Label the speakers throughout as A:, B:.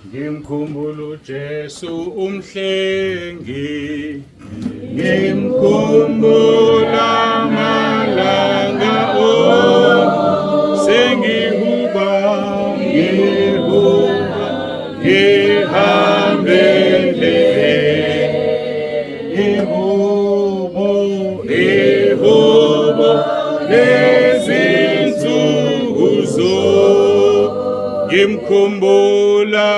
A: Ngimkhumbula uJesu umhlengi, ngimkhumbula malanga sengihuba ngihambe ihubo lezinsuku ngimkhumbula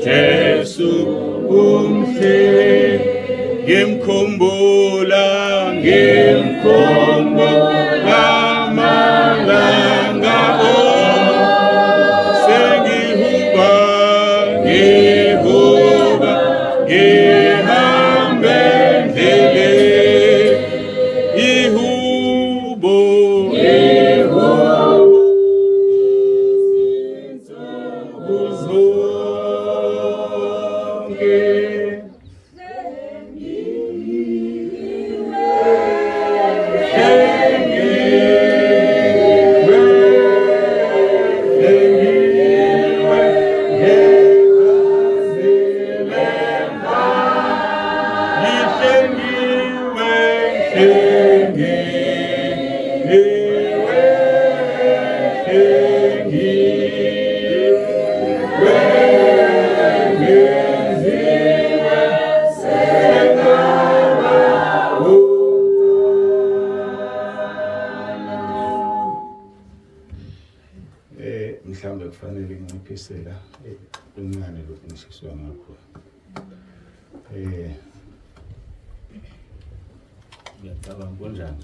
A: Jesu umhlengi, ngimkhumbula malanga sengihuba ngihambe ihubo mhlawumbe kufanele nginciphisela incane lokhu ngishiswa ngakho. Ngiyacabanga kunjani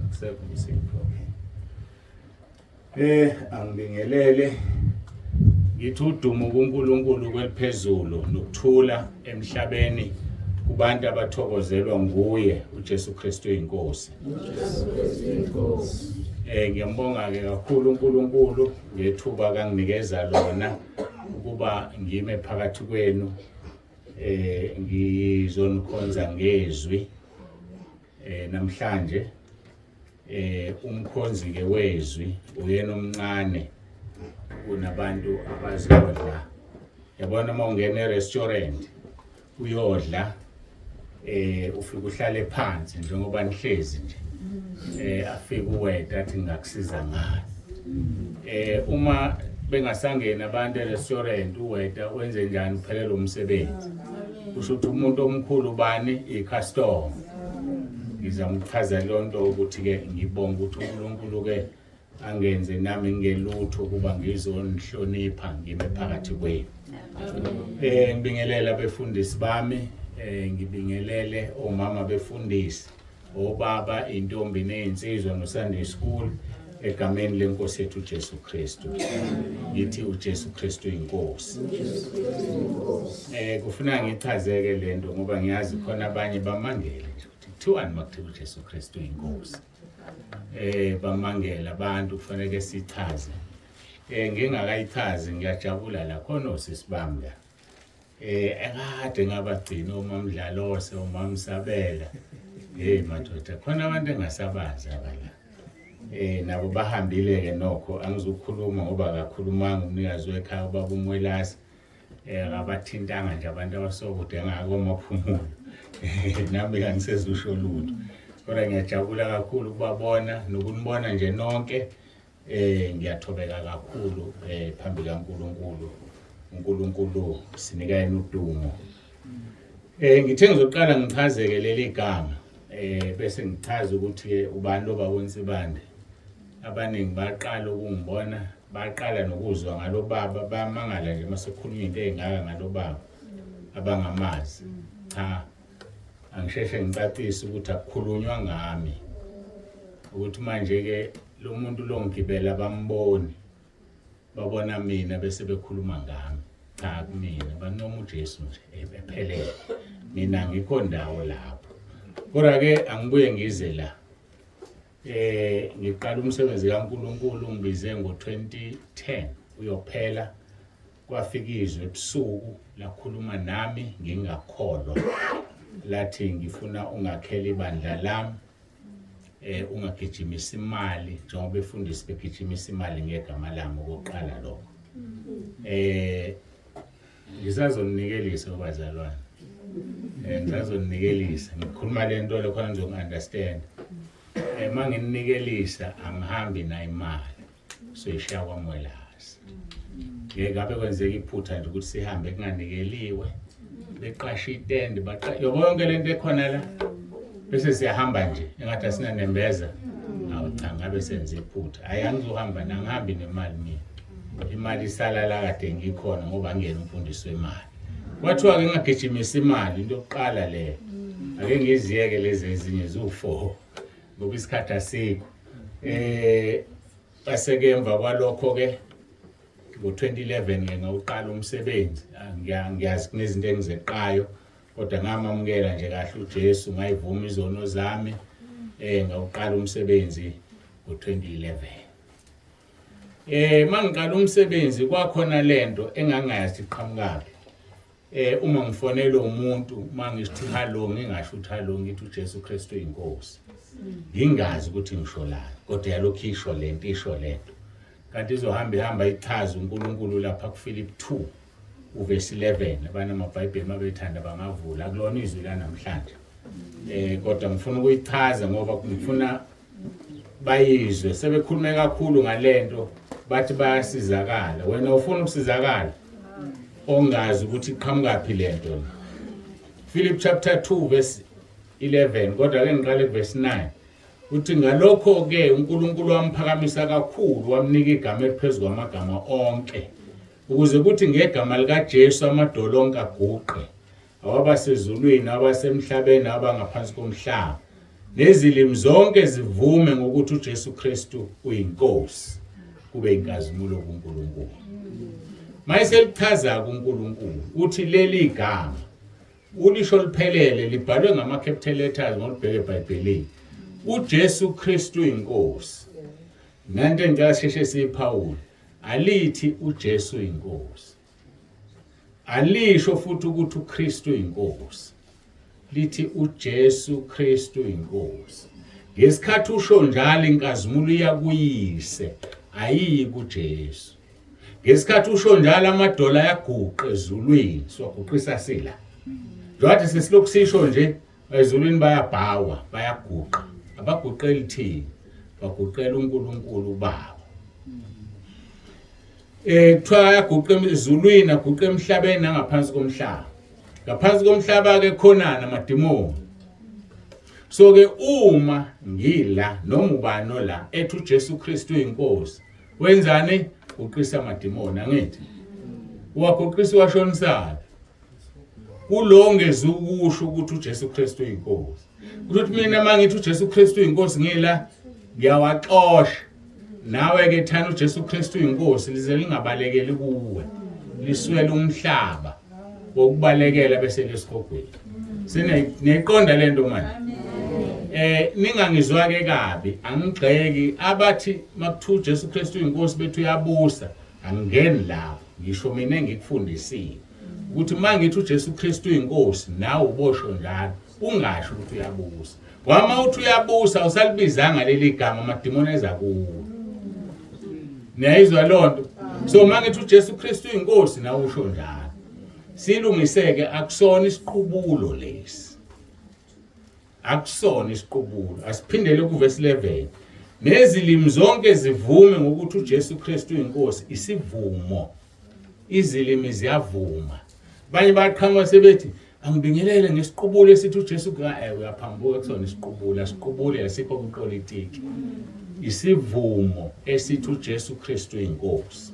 A: akusekho isimple. Angibingelele ngithi udumo kuNkulunkulu kweliphezulu nokuthula emhlabeni kubantu abathokozelwa nguye uJesu KRISTU uYINKOSI. Ngiyambonga ke kakhulu uNkulunkulu ngethuba kanginikeza lona ukuba ngime phakathi kwenu ngizonikhonza ngezwi namhlanje. Umkhonzi ke wezwi uyena omncane kunabantu abazodla. Yabona uma ungena e-restaurant uyodla ufika uhlale phansi njengoba nihlezi nje. Afike uweda athi ngakusiza ngani. Uma bengasangena abantu e-restaurant uweda wenze njani uphelele umsebenzi. Kusho ukuthi umuntu omkhulu bani i-customer. Ngizamchaza lonto ukuthi ke ngibonga ukuthi uNkulunkulu ke angenze nami ngelutho kuba ngizonihlonipha ngime phakathi kwenu. Ngibingelela abefundisi bami, ngibingelele omama befundisi, obaba, intombi nezinsizwa no-Sunday school egameni leNkosi yethu uJesu KRISTU. Ngithi uJesu KRISTU uYINKOSI. Kufuna ngichazeke lento ngoba ngiyazi khona abanye bamangele nje ukuthi kuthiwani makuthiwa uJesu KRISTU uYINKOSI. Bamangela abantu kufanele sichaze. Ngingakayichazi ngiyajabula la khona osisibamba. Ekade ngabagcina omamdlalose omamsabela. Madoda khona abantu engasabazi abala. Nabo bahambile ke nokho angizukhuluma ngoba akakhulumanga umnikazi wekhaya ubaba uMwelasi. Abathintanga nje abantu abasokude ngako maphumulo. Nami kangisezusho lutho. Kodwa ngiyajabula kakhulu ukubabona nokunibona nje nonke. Ngiyathobeka kakhulu phambi kaNkulunkulu. uNkulunkulu sinika yena udumo. Ngithe ngizoqala ngichazeke leli gama bese ngichaza ukuthi ubani lo bawoNsibande. Abaningi baqala ukungibona, baqala nokuzwa ngalo baba, bamangala nje mase kukhulunywa into engaka ngalo baba abangamazi. Cha, angisheshe ngicacise ukuthi akukhulunywa ngami. Ukuthi manje ke lo muntu lo ngigibela bamboni, babona mina bese bekhuluma ngami. Cha kumina banoma uJesu nje ephelele. Mina ngikho ndawo lapho. Kodwa ke angibuye ngize la. Ngiqala umsebenzi kaNkulunkulu ngibize ngo-2010 uyophela. Kwafika izwe ebusuku lakhuluma nami ngingakholwa. Lathi ngifuna ungakhela ibandla lami ungagijimisa imali njengoba befundisi begijimisa imali ngegama lami okokuqala lokho. Ngisazonikelisa abazalwane. Ngizazonikelisa ngikhuluma lento le khona ngizounderstand. Manginikelisa angihambi na imali. So ishiya kwamwelazi. Ngeke ngabe kwenzeka iphutha nje ukuthi sihambe kunganikeliwe. Beqasha itende yabo yonke lento ekhona la. Bese siyahamba nje engathi asinanembeza. Awu cha ngabe senze iphutha. Angizohamba nangihambi nemali mina. Imali isala la kade ngikhona ngoba ngiyena umfundisi wemali. Kwathiwa ke ngagijimisa imali into yokuqala le. Ake ngiziyeke lezi ezinye zu4 ngoba isikhathi asikho. Baseke emva kwalokho ke ngo-2011 ngawuqala umsebenzi. Ngiyazi kunezinto engizeqayo kodwa ngamamukela nje kahle uJesu ngayivuma izono zami. Ngawuqala umsebenzi ngo-2011. Mangiqala umsebenzi kwakhona lento engangayazi iqhamukaphi. Uma ngifonela umuntu mangisho hello ngingasho hello ngithi uJesu Kristu uyinkosi. Ngingazi ukuthi ngisholani kodwa yalokho isho lento isho lento. Kanti izohamba ichaza uNkulunkulu lapha kuFilip 2 uverse 11 abana amabhayibheli mabethanda bangavula kulona izwi la namhlanje. Kodwa ngifuna ukuyichaza ngoba ngifuna bayizwe sebekhulume kakhulu ngalento bathi bayasizakala. Wena ufuna ukusizakala ongazi ukuthi iqhamukaphi lento. Philip chapter 2 verse 11 kodwa ake ngiqale verse 9. Uthi ngalokho ke uNkulunkulu wamphakamisa kakhulu wamnika igama eliphezulu kwamagama onke ukuze kuthi ngegama lika Jesu amadolo onke aguqe awabasezulwini abasemhlabeni abangaphansi komhlaba nezilimi zonke zivume ngokuthi uJesu Kristu uyinkosi kube inkazimulo kuNkulunkulu. Mayiselichaza kuNkulunkulu uthi leli gama ulisho liphelele libhalwe ngama capital letters ngolibheke eBhayibhelini. uJesu Kristu uyinkosi. Nante ngiyasheshe siPaul alithi uJesu uyinkosi. Alisho futhi ukuthi uKristu uyinkosi. Lithi uJesu Kristu uyinkosi. Ngesikhathi usho njalo inkazimulo iyakuyise ayiyi kuJesu. Ngesikhathi usho njalo amadola ayaguqa ezulwini siwaguqisa sila. Njengoba sesilokhu sisho nje ezulwini bayabhawa bayaguqa. Abaguqeli thini baguqela uNkulunkulu ubaba. Kuthiwa ayaguqa ezulwini aguqa emhlabeni nangaphansi komhlaba. Ngaphansi komhlaba ke khonana amadimoni. So ke uma ngila noma ubani ola ethi uJesu Kristu uyinkosi wenzani uqisa amadimoni angithi waguqisa washonsana kulongeza ukusho ukuthi uJesu Kristu uyinkosi. Ukuthi mina mangithi uJesu Kristu uyinkosi ngila ngiyawaxosha nawe ke thana uJesu Kristu uyinkosi lize lingabalekeli kuwe liswele umhlaba wokubalekela bese lesikogweni. Sineqonda lento manje. Ningangizwa ke kabi angigxeki abathi makuthu uJesu Kristu uyinkosi bethu uyabusa angingeni lapho ngisho mina engikufundisile ukuthi mangithi uJesu Kristu uyinkosi nawe ubosho njalo ungasho ukuthi uyabusa. Wama uthi uyabusa usalibizanga leli gama amadimoni eza kuwe. Niyayizwa lonto? So mangithi uJesu Kristu uyinkosi nawe usho njalo. Silungiseke akusona isiqubulo lesi. Akusona isiqubulo. Asiphindele kuverse 11. Nezilimi zonke zivume ngokuthi uJesu Kristu uyinkosi isivumo. Izilimi ziyavuma. Banye baqhamuka sebethi angibingelele ngesiqubulo esithi uJesu uyaphambuka kusona isiqubulo asiqubulo yasikho kupolitiki. Isivumo esithi uJesu Kristu uyinkosi.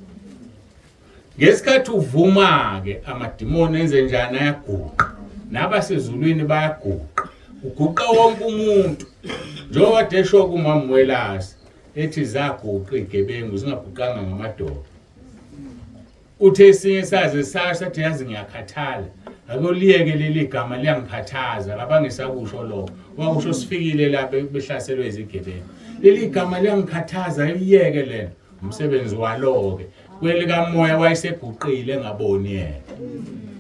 A: Ngesikhathi uvuma ke amadimoni enze njani ayaguqa nabasezulwini bayaguqa uguqa wonke umuntu njengoba desho kumamwelasi ethi zaguqa igebengu zingaguqanga ngamadoda. Uthe esinye saze sathi yazi ngiyakhathala akoliyeke leli gama liyangikhathaza labangesakusho lokho wakusho sifikile lapha behlaselwe izigebengu leli gama liyangikhathaza iyeke lena umsebenzi waloke kwelika moya wayeseguqile engaboni yena.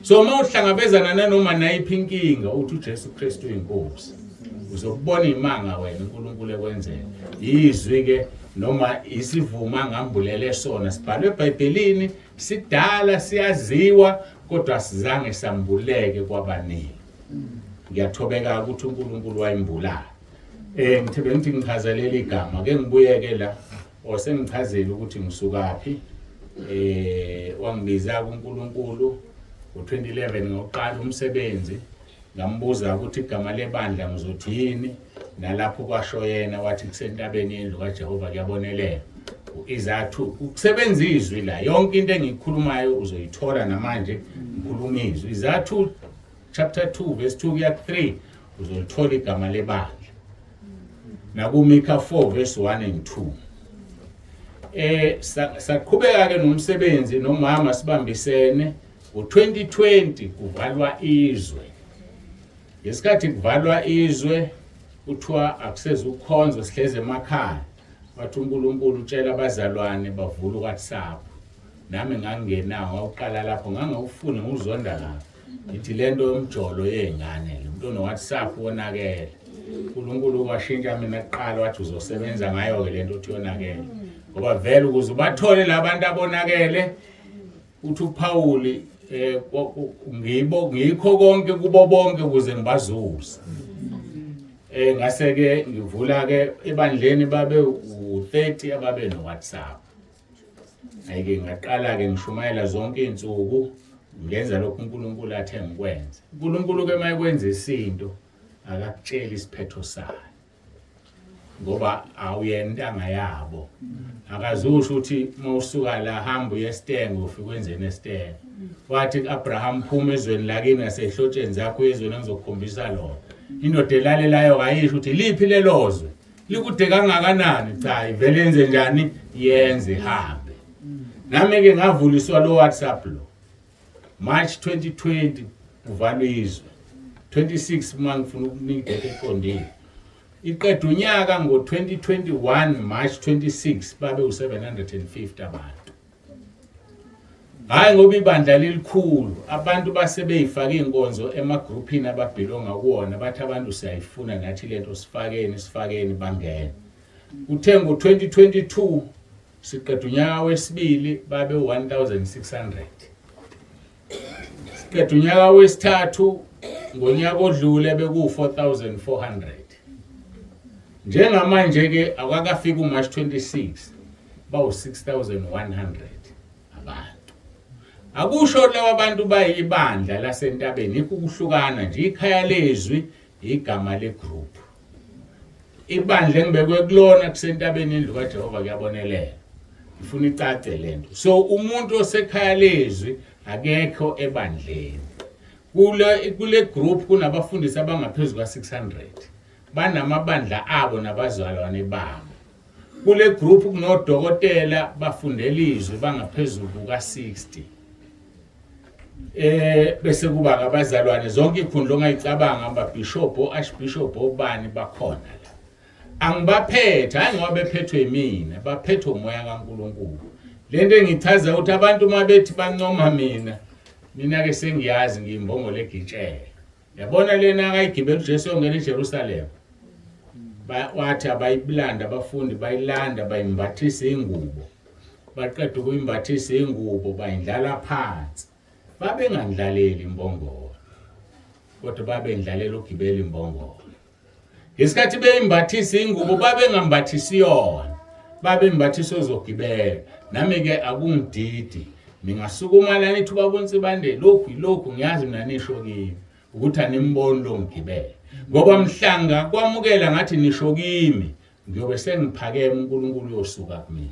A: So mawuhlangabezana nanoma nayiphi inkinga uthi uJesu Kristu uyinkosi uzobona imanga wena uNkulunkulu ekwenzela. Izwi ke noma isivuma ngambulele sona sibhalwe eBhayibhelini sidala siyaziwa kodwa sizange sambuleke kwabaningi. Ngiyathobeka ukuthi uNkulunkulu wayimbula. Ngithe ngithi ngichazelele igama ke ngibuyeke la osengichazela ukuthi ngisukaphi. Wangibiza kuNkulunkulu ngo2011 ngoqala umsebenzi. Ngambuza ukuthi igama lebandla ngizothi yini, nalapho kwasho yena wathi kusentabeni yendlu kaJehova kuyabonelela. Izathu ukusebenza izwi la yonke into engikhulumayo uzoyithola namanje ngikhuluma izwi. Izathu chapter 2 verse 2 kuya 3 uzolithola igama lebandla. NakuMikha 4 verse 1 and 2. Saqhubeka ke nomsebenzi nomama sibambisene ngo2020 kuvalwa izwe. Ngesikhathi kuvalwa izwe kuthiwa akuseze ukukhonza sihleze emakhaya. Wathi uNkulunkulu utshela abazalwane bavula uWhatsApp. Nami ngangingenawo ngawuqala lapho ngangawufuna nguzonda lapho. Ngithi lento yomjolo yezingane lo muntu noWhatsApp wonakele. uNkulunkulu washintsha mina kuqala wathi uzosebenza ngayo ke lento uthi yonakele. Ngoba vele ukuze bathole labantu abonakele uthi uPaul ngikho konke kubo bonke ukuze ngibazuze. Ngase ke ngivula ke ebandleni babe u30 ababe no WhatsApp. Ayike ngaqala ke ngishumayela zonke izinsuku ngenza lokho uNkulunkulu athe ngikwenze. uNkulunkulu ke mayekwenza isinto akakutshela isiphetho sayo. Ngoba awuyentanga yabo. Akazusho ukuthi mawusuka la hamba uyestengo ufike kwenzene estengo. Wathi kuAbraham phuma ezweni lakini nasehlotsheni zakho ezweni engizokukhombisa lona. Indoda elalelayo ayisho ukuthi liphi lelozwe likude kangakanani, cha ivele yenze njani yenze ihambe. Nami ke ngavuliswa lo WhatsApp lo March 2020 uvalwe izwe 26 manje ngifuna ukunika eqondile. Iqedwe unyaka ngo2021 March 26 babe u750 abantu. Hayi ngoba ibandla lelikhulu abantu basebeyifaka inkonzo emagroupini ababhilonga kuwona bathi abantu siyayifuna nathi lento sifakeni bangene. Uthe ngo2022 siqedwe unyaka wesibili babe 1600. Siqedwe unyaka wesithathu ngonyaka odlule beku 4400. Njengamanje ke akakafika uMarch 26 bawu 6100 abantu. Akusho labo abantu bayibandla lasentabeni ikuhlukana nje ikhaya lezwi igama legroup. Ibandla engibekwe kulona kusentabeni indlu kaJehova kuyabonelela. Ngifuna icace lento. So umuntu osekhaya lezwi akekho ebandleni. Kule group kunabafundisi abangaphezulu ka600. Banamabandla abo nabazalwane babo. Kule group kunodokotela bafundela izwi bangaphezulu kuka60. Bese kuba abazalwane zonke ikhundla ongayicabanga ababishop archbishop obani bakhona la. Angibaphethe hayi ngoba bephethwe yimina, baphethwe umoya kaNkulunkulu. Lento engichaza ukuthi abantu mabethi bancoma mina ke sengiyazi ngiyimbongo legitshela. Yabona lena akayigibela uJesu yongena eJerusalem. Wathi abayiblanda abafundi bayilanda bayimbathisa ingubo. Baqeda ukuyimbathisa ingubo bayindlala phansi. Babengandlaleli imbongolo. Kodwa babendlalela ukugibela imbongolo. Ngesikhathi beyimbathisa ingubo babengambathisi yona. Babembathisa ozogibela. Nami ke akungididi. Ningasukuma la nithi babonse bande lokhu ngiyazi mina nisho kimi ukuthi animbono lo ngigibela. Ngoba mhlanga kwamukela ngathi nisho kimi ngiyobe sengiphakeme uNkulunkulu yosuka kumina.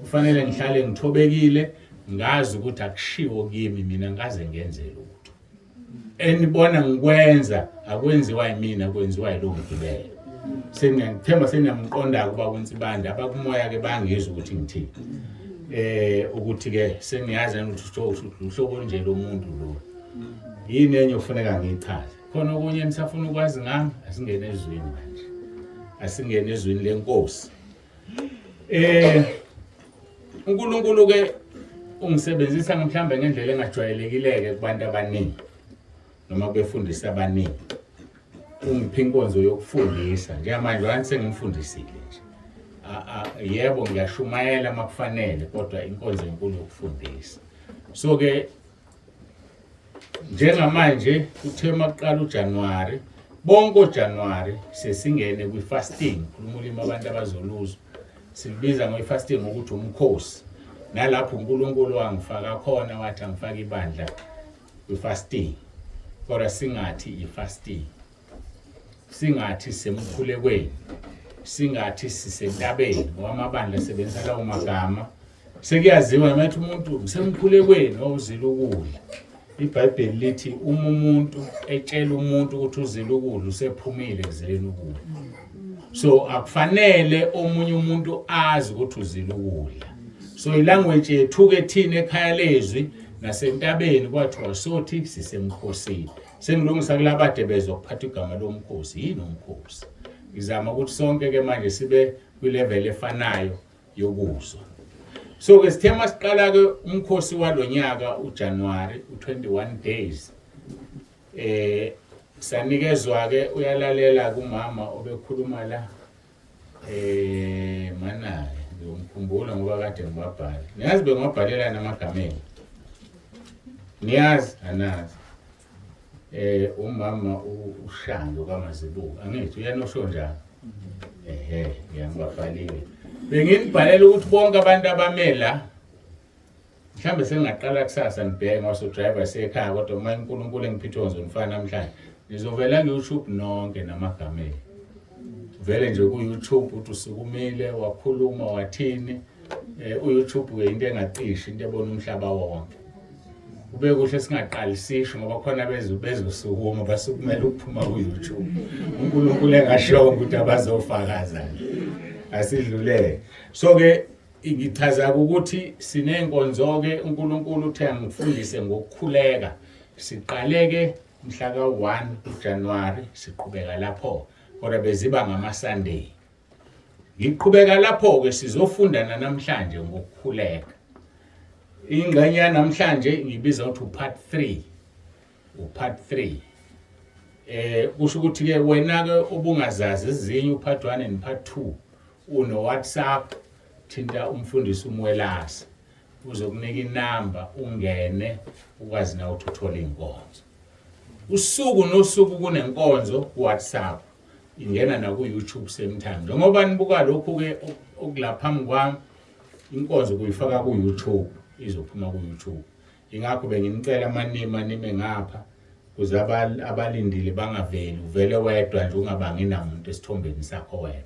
A: Kufanele ngihlale ngithobekile ngazi ukuthi akushiwo kimi mina ngaze ngenze lutho. Enibona ngikwenza akwenziwa yimina kwenziwa yilo ngigibela. Sengiyathemba seniyamqonda kuba konsibanda abakumoya ke bangizwe ukuthi ngithini. Ukuthi ke sengiyazi ukuthi uhlobo nje lomuntu lo. Yini enye ufuneka ngichaze. Khona okunye nisafuna ukwazi ngami asingene ezweni manje. Asingene ezweni leNkosi. uNkulunkulu ke ungisebenzisa mhlawumbe ngendlela engajwayelekileke kubantu abaningi noma befundisa abaningi. ungipha inkonzo yokufundisa njengamanje wani sengimfundisile nje. Yebo ngiyashumayela makufanele kodwa inkonzo enkulu yokufundisa. So ke njengamanje kuthe maqala uJanuary bonke uJanuary sesingene kwi-fasting khuluma ulimi abantu abazoluzwa sibiza ngoyi-fasting ukuthi umkhosi nalapho uNkulunkulu wangifaka khona wathi angifaka ibandla kwi-fasting kodwa singathi i-fasting singathi semkhulekweni singathi sisentabeni ngoba amabandla asebenzisa lawo magama sekuyaziwa mathi umuntu usemkhulekweni owuzila ukudla. iBhayibheli lithi umuntu etshela umuntu ukuthi uzila ukudla usephumile ekuzileni ukudla. So akufanele omunye umuntu azi ukuthi uzila ukudla. So ilanguage yethu ke thina ekhaya lezwi nasentabeni kwathiwa sothi sisemkhosini. Sengilungisa kulabade bezokuphatha igama lomkhosi yini umkhosi. Ngizama ukuthi sonke ke manje sibe kwi-level efanayo yokuzwa. So ke sithema siqala ke umkhosi walonyaka uJanuary u21 days. Sanikezwa ke uyalalela kumama obekhuluma la manaye ngiyomkhumbula ngoba kade ngibabhala. Niyazi bengibabhalela namagameni. Niyazi anazi. Umama uShando kaMazibuko angithi uyanosho njalo. Ngiyangibabhalile. Benginibhalela ukuthi bonke abantu abamela mhlambe sengaqala kusasa nibheke ngaso driver sekhaya kodwa uma uNkulunkulu engiphithonzo ngifana namhlanje nizovela ku-YouTube nonke namagameni. Vele nje ku-YouTube uthi usukumile wakhuluma wathini uYouTube ke into engacishi into ebona umhlaba wonke. Kube kuhle singaqali sisho ngoba khona bezosukuma basukumela ukuphuma ku-YouTube. uNkulunkulu engasho ukuthi abazofakaza asidlulele. So ke ngichaza ukuthi sinenkonzo ke uNkulunkulu uthe angifundise ngokukhuleka. Siqaleke mhla ka-1 uJanuary siqhubeka lapho kodwa beziba ngama-Sunday. Ngiqhubeka lapho ke sizofunda namhlanje ngokukhuleka. Ingxenye namhlanje ngibiza ukuthi upart 3. Upart 3. Kusho ukuthi ke wena ke ubungazazi ezinye upart 1 and part 2 uno WhatsApp thinta umfundisi umwelasa uzokunika inamba ungene ukwazi na ukuthi uthole inkonzo. Usuku nosuku kunenkonzo ku WhatsApp ingena na ku YouTube same time. Ngoba nibuka lokhu ke okulaphambi kwami inkonzo kuyifaka ku YouTube izophuma ku YouTube. Ingakho benginicela amanime ngapha kuze abalindile bangaveli uvele wedwa nje ungabangi namuntu esithombeni sakho wedwa.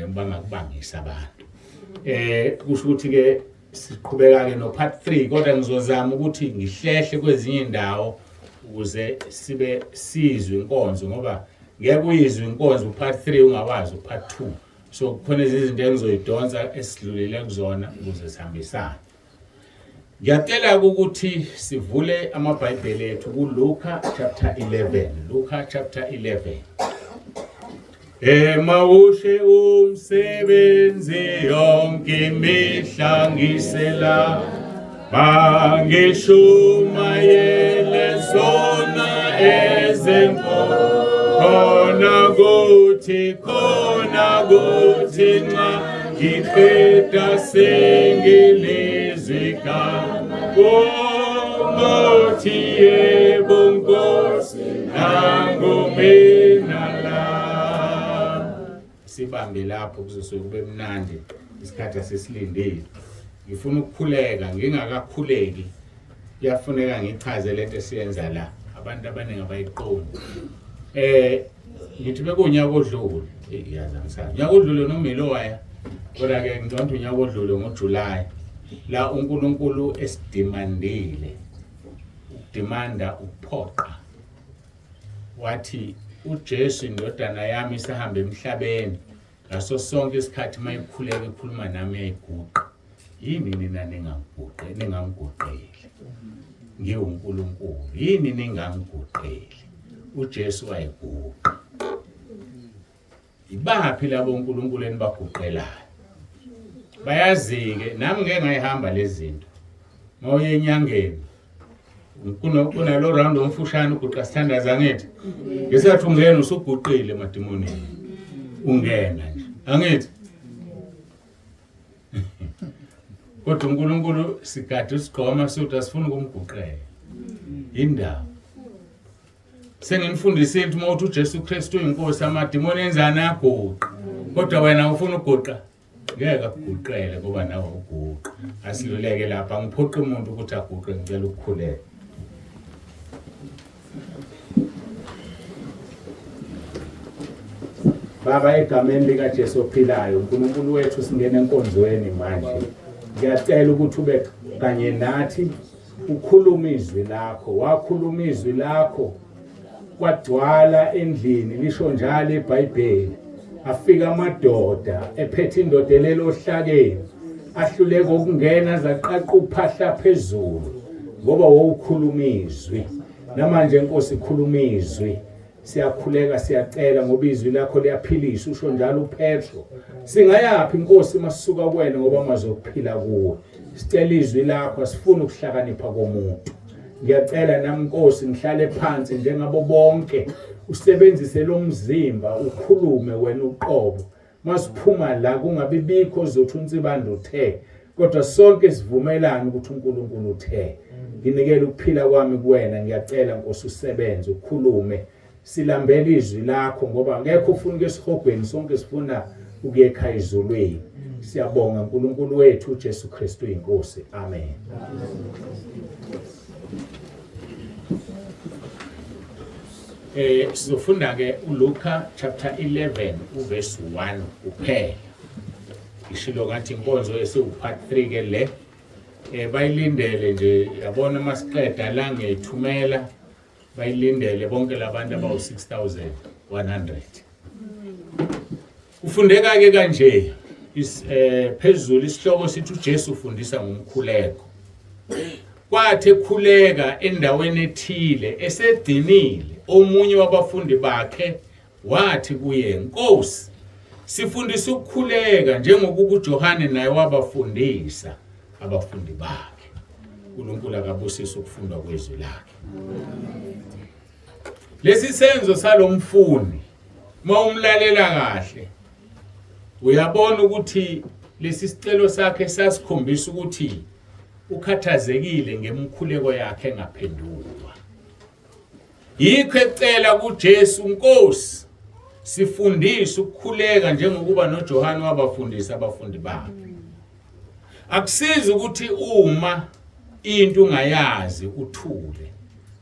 A: Bangakubangisa abantu. Kusho ukuthi ke siqhubeka ke no part 3 kodwa ngizozama ukuthi ngihlehle kwezinye indawo ukuze sibe sizwe inkonzo ngoba ngeke uyizwe inkonzo part 3 ungawazi part 2. So kukhona izinto engizoyidonsa esidlulile kuzona ukuze sihambisane. Ngiyacela ukuthi sivule amabhayibheli ethu ku Luka chapter 11. Luka chapter 11. Mawushe umsebenzi yonke imihla ngisela bangishumayele zona ezenkosi khona kuthi nxa ngiqeda sengilizwi ngothi yebo Nkosi nangumina la. Sibambe lapho kuzosuke kube mnandi isikhathi sesilindile. Ngifuna ukukhuleka ngingakakhuleki kuyafuneka ngichaze lento esiyenza la abantu abaningi abayiqondi. Ngithi bekunyaka odlule yazi ngisana unyaka odlule noMeloya kodwa ke ngicela unyaka odlule ngoJuly la uNkulunkulu esidimandile ukudimanda uphoqa wathi uJesu indodana yami isahamba emhlabeni ngaso sonke isikhathi mayikhuleka ekhuluma nami ayiguqa. Yini nina ningangiguqeli ngiwuNkulunkulu yini ningangiguqeli uJesu wayiguqa. Ibaphi labo uNkulunkulu enibaguqelayo bayazi ke nami ngeke ngayihamba lezi zinto moye enyangeni kunalo round omfushane uguqa sithandaza angithi ngesathi ungena usuguqile emademonini ungena nje angithi kodwa uNkulunkulu sigade usigqoma sokuthi asifuni ukumguqela indawo sengimfundise into uma uthi uJesu Kristu uyinkosi amademoni enzana aguqa kodwa wena ufuna uguqa ngeke akuguqele ngoba nawe uguqa asiluleke lapha ngiphoqa umuntu ukuthi aguqe ngicela ukukhuleka Baba egameni lika Jesu ophilayo uNkulunkulu wethu singena enkonzweni manje ngiyacela ukuthi ube kanye nathi ukhuluma izwi lakho wakhuluma izwi lakho kwadwala endlini lisho njalo eBhayibheli afika amadoda ephethe indoda lelo hlakeni ahluleka ukungena zaqaqa uphahla phezulu ngoba wawukhuluma izwi namanje Nkosi ikhuluma izwi siyakhuleka siyacela ngoba izwi lakho liyaphilisa usho njalo uPetro singayapi Nkosi masisuka kuwena ngoba mazokuphila kuwe sicela izwi lakho asifuni ukuhlakanipha komuntu ngiyacela nami Nkosi ngihlale phansi njengabo bonke usebenzise lo mzimba ukhulume wena uqobo masiphuma la kungabibikho ozothi unsibando uthe kodwa sonke sivumelana ukuthi uNkulunkulu uthe nginikele ukuphila kwami kuwena ngiyacela Nkosi usebenze ukhulume silambele izwi lakho ngoba ngeke ufune ngesihogweni sonke sifuna ukuye ekhaya ezulwini siyabonga uNkulunkulu wethu uJesu Kristu inkosi amen sizofunda ke uLuka chapter 11 uverse 1 kuphela ishilo ngathi inkonzo esiwupart 3 ke le bayilindele nje yabona masiqeda la ngiyithumela bayilindele bonke labantu abawu 6100 ufundeka ke kanje phezulu isihloko sithi uJesu ufundisa ngomkhuleko kwathi ekhuleka endaweni ethile esedinile omunye wabafundi bakhe wathi kuye Nkosi sifundisa ukukhuleka njengokuba uJohane naye wabafundisa abafundi bakhe uNkulunkulu akabusisa ukufundwa kwezwi lakhe lesi senzo salomfundi mawumlalela kahle uyabona ukuthi lesi sicelo sakhe sasikhombisa ukuthi ukhathazekile ngemkhuleko yakhe engaphendulwa yikho ecela kuJesu Nkosi sifundise ukukhuleka njengokuba noJohane wabafundisa abafundi bakhe akusizi ukuthi uma into ungayazi uthule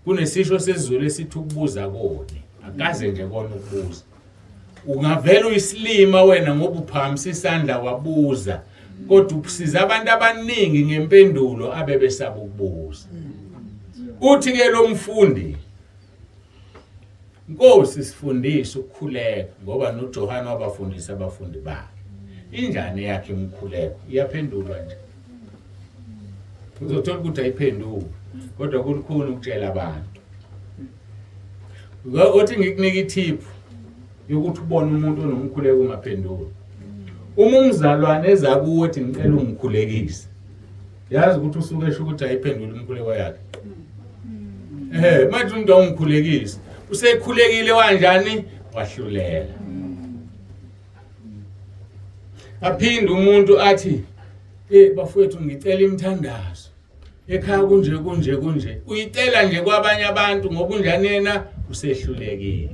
A: kunesisho sezulu esithi ukubuza kone akaze nje kona ukubuza ungavela uyisilima wena ngoba uphamisa isandla wabuza kodwa usiza abantu abaningi ngempendulo abebesaba ukubuza uthi ke lo mfundi Nkosi sifundise ukukhuleka ngoba noJohane wabafundisa abafundi bakhe injani yakhe imkhuleko iyaphendulwa nje uzothola ukuthi ayiphenduki kodwa kulikhulu ukutshela abantu uthi ngikunika itip yokuthi ubone umuntu onomkhuleko ungaphenduli uma umzalwane eza kuwe ethi ngicela umkhulekise yazi ukuthi usuke esho ukuthi ayiphendule imkhuleko yakhe manje umuntu ongkhulekise usekhulekile kanjani wahlulela aphinde umuntu athi bafowethu ngicela imthandazo ekhaya kunje uyicela nje kwabanye abantu ngoba unjani yena usehlulekile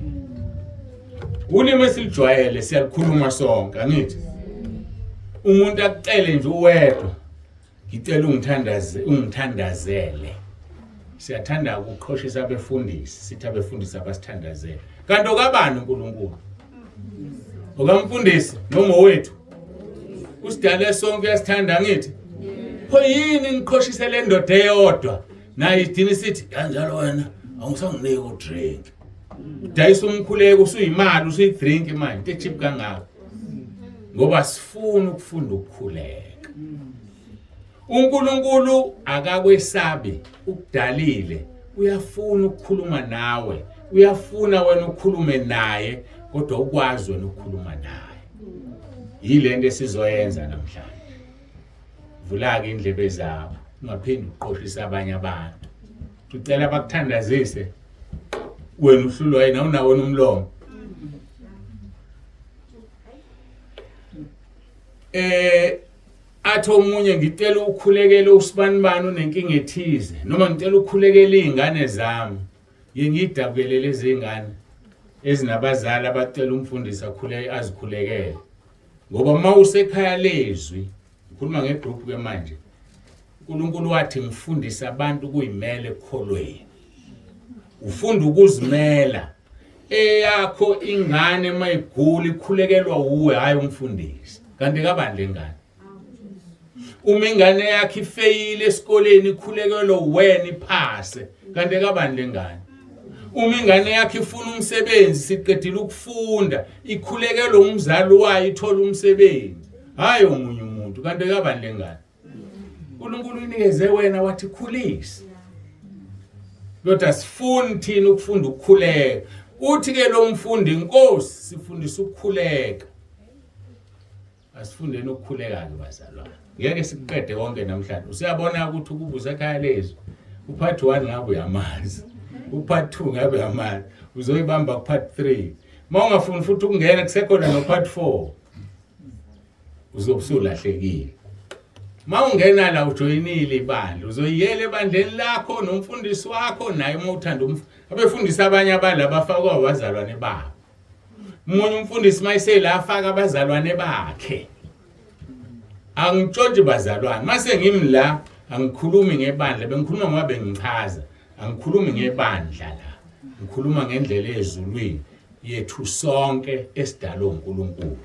A: ulimi esilijwayele siyalikhuluma sonke angithi umuntu akucele nje uwedwa ngicela ungithandazele siyathanda ukuqhoshisa abefundisi sithi abefundisi abasithandazele kanti okabani uNkulunkulu okamfundisi noma wethu usidale sonke yasithanda ngithi pho yini ngiqhoshise le ndoda eyodwa naye idini sithi kanjalo wena awusanginike udrink dayisa umkhuleko usuyimali usuyidrink manje cheap kangaka ngoba sifuna ukufunda ukukhuleka uNkulunkulu akakwesabi ukudalile uyafuna ukukhuluma nawe uyafuna wena ukukhulume naye kodwa ukwazi wena ukukhuluma naye yilento esizoyenza namhlanje vula ke indlebe zabo ungaphindi uqoshisa abanye abantu ucela bakuthandazise wena uhlulwa yena unawo nomlomo. Athi omunye ngicela ukukhulekela usibanibani unenkinga ethize noma ngicela ukukhulekela izingane zami. Ngiyidabukele lezi zingane ezinabazali abacela umfundisi azikhulekele. Ngoba mawusekhaya lezwi ukhuluma ngegroup ke manje. uNkulunkulu wathi ngifundisa abantu kuyimele ekukholweni. Ufunda ukuzimela. Eyakho ingane mayigula ikhulekelwa uwe hayi umfundisi. Kanti kabani lengane? Uma ingane yakhe ifeyile esikoleni ikhulekelwa wena iphase. Kanti kabani lengane? Uma ingane yakhe ifuna umsebenzi siqedile ukufunda ikhulekelwa umzali wayo ithola umsebenzi. Hayi omunye umuntu. Kanti kabani lengane? uNkulunkulu unikeze wena wathi khulisa. Kodwa sifuni thina ukufunda ukukhuleka. Uthi ke lo mfundi Nkosi sifundisa ukukhuleka. Asifundeni ukukhuleka ke bazalwane. Ngeke siqede konke namhlanje. Usiyabona ukuthi ukubuza ekhaya lezi. Uphathi 1 ngabe uyamazi. Uphathi 2 ngabe uyamazi. Uzoyibamba kuphathi 3. Mawungafuni futhi ukungena kusekhona nophathi 4. Uzobusulahlekile. Mawungena la ujoyinile ibandla uzoyiyela ebandleni lakho nomfundisi wakho naye uma uthanda abefundisa abanye abadla abafakwa abazalwane babo. Umunye umfundisi mayisela afaka abazalwane bakhe. Angitshonje bazalwane mase ngimi la angikhulumi ngebandla bengikhuluma ngoba bengichaza angikhulumi ngebandla la ngikhuluma ngendlela ezulwini yethu sonke esidalwe uNkulunkulu.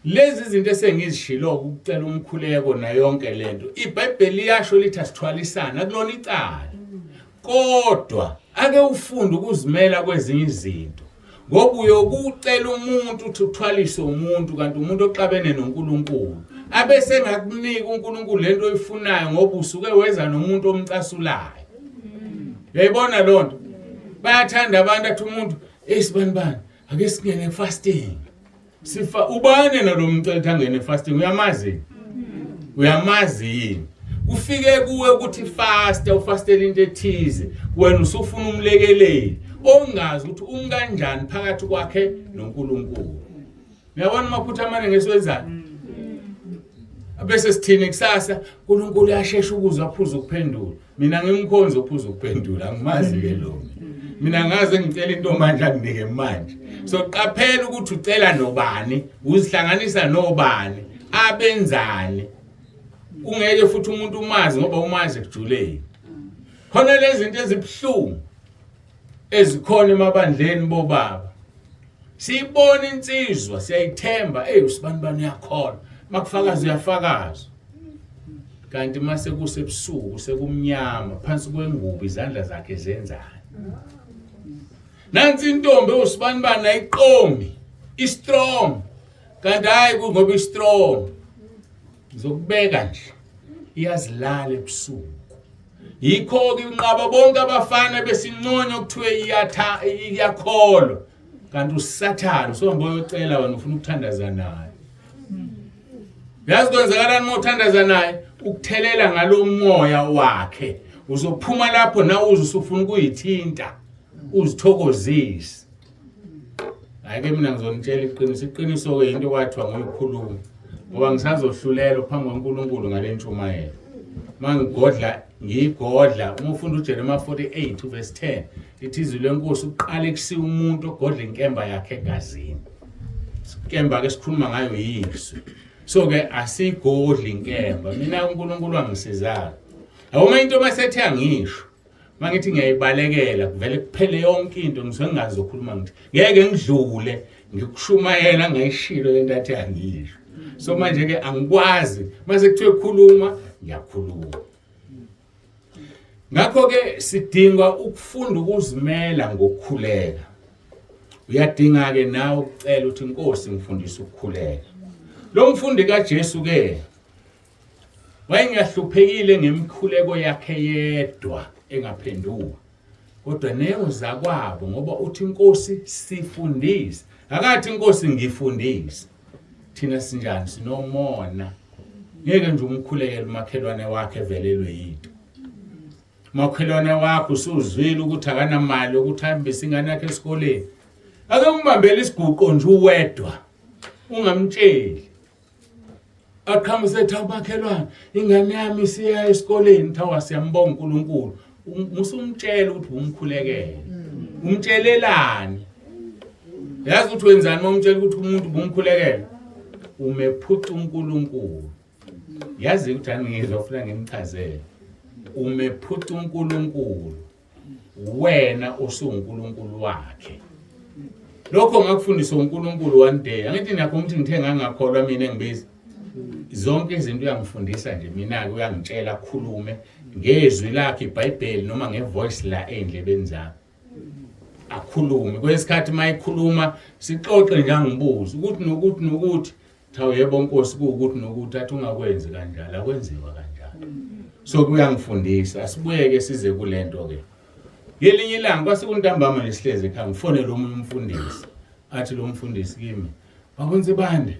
A: Lezi zinto esengizishilo ukucela umkhuleko na yonke lento iBhayibheli yasho lithi asithwalisana kulona icala. Kodwa ake ufunde ukuzimela kwezinye izinto. Ngoba uyokucela umuntu uthi uthwalise umuntu kanti umuntu oxabene noNkulunkulu. Abese ngakunika uNkulunkulu lento oyifunayo ngoba usuke weza nomuntu omcasulayo. Uyayibona lonto? Bayathanda abantu athi umuntu esibanibani ake singene fasting. Sifa ubane nalomcela thangene fasting uyamazi? Uyamazi yini? Ufike kuwe ukuthi fasta ufastela into ethize wena usufuna umlekeleli ongazi ukuthi unganjani phakathi kwakhe noNkulunkulu. Uyabona maphutha amane ngeswenzayo. Abese sithini kusasa uNkulunkulu uyashesha ukuzwa aphuza ukuphendula. Mina ngimkhonza uphuza ukuphendula angimazi ke lo. Mina ngaze ngicela into manje anginike manje. So qaphela ukuthi ucela nobani, uzihlanganisa nobani, abenzani. Ungeke futhi umuntu umazi ngoba umazi kujuleni. Khona lezi zinto ezibhlungu ezikhona emabandleni bobaba. Siyibona insizwa siyayithemba usibanibani uyakhona. Makufakaza uyafakaza. Kanti mase kusebusuku sekumnyama phansi kwengubo izandla zakhe zenzani. Nansi intombi usibanibani ayiqomi, istrong. Kanti hayi ngoba istrong. Ngizokubeka nje. Iyazilala ebusuku. Yikho ke inqaba bonke abafana besinconyo kuthiwe iyakholwa. Kanti uSathane usombo uyocela wena ufuna ukuthandaza naye. Yazi kwenzakalani uma uthandaza naye? Ukuthelela ngalomoya wakhe. Uzophuma lapho nawe uzufuna ukuyithinta. Uzithokozise. Ake mina ngizonitshela iqiniso ke into kwathiwa ngoyikhuluma. Ngoba ngisazohlulela phambi kwaNkulunkulu ngale ntshumayelo. Ngigodla uma ufunda uJeremiah 48 verse 10 lithi izwi leNkosi uqala kusiya umuntu ogodla inkemba yakhe egazini. Inkemba ke sikhuluma ngayo yiso. So ke asigodla inkemba. Mina uNkulunkulu wangisizayo. Awuma into masethe angisho. Mangithi ngiyayibalekela kuvele kuphele yonke into ngisuke ngingazokhuluma ngithi ngeke ngidlule ngikushumayela ngayishilo lento athi angisho. So manje ke angikwazi mase kuthiwe khuluma ngiyakhuluma. Ngakho ke sidinga ukufunda ukuzimela ngokukhuleka. Uyadinga ke nawe ukucela ukuthi Nkosi ngifundise ukukhuleka. Lo mfundi kaJesu ke wayengahluphekile ngemikhuleko yakhe yedwa engaphenduka. Kodwa neyoza kwabo ngoba uthi Nkosi sifundise. Akathi Nkosi ngifundise. Thina sinjani sinomona. Ngeke nje umkhulekele umakhelwane wakhe evelelwe yinto. makhelwane wakho usuzwile ukuthi akanamali ukuthi ahambise ingane yakhe esikoleni, ake umbambele isiguqo nje uwedwa ungamtsheli. Aqhamuze ethi makhelwane ingane yami isiya esikoleni, thawa siyambonga uNkulunkulu. Musumtshela ukuthi umkhulekele. Umtshelelani? Yazi ukuthi wenzani uma umtshela ukuthi umuntu umkhulekele? Umephuca uNkulunkulu. Yazi ukuthi angizofuna ngimchazele. Umephuca uNkulunkulu. Wena usuNkulunkulu wakhe. Lokho ngakufundisa uNkulunkulu one day. Angithi nakho ukuthi ngithe ngangakholwa mina engibizi. Zonke izinto uyangifundisa nje mina-ke uyangitshela khulume ngezwi lakhe iBhayibheli noma ngevoice la endlebeni zami. Akhulume kwesikhathi mayikhuluma sixoxe nje angibuza ukuthi nokuthi thawu yebo Nkosi ukuthi nokuthi athi ungakwenzi kanjalo akwenziwa kanjalo. So kuyangifundisa asibuyeke size kulento ke. Ngelinye ilanga kwasekuntambama lesihlezi ekhaya ngifonela omunye umfundisi. Athi lo mfundisi kimi bakwenze bande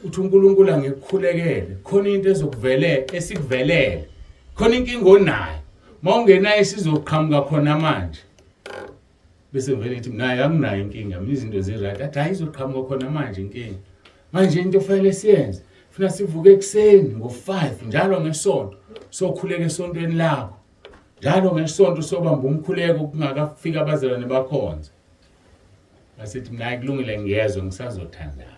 A: uthi uNkulunkulu angekukhulekele khona into ezokuvelela esikuvelele khona inkinga onayo mawungenayo sizoqhamuka khona manje bese vele ethi naye anginayo inkinga mina izinto ziright athi hayi izoqhamuka khona manje inkinga manje into fanele siyenze funa sivuke ekseni ngo5 njalo ngesonto sokhuleka esontweni lakho njalo ngesonto sobamba umkhuleko kungakafika abazalwane bakhonza basithi mina kulungile ngiyezwe ngisazothandaza.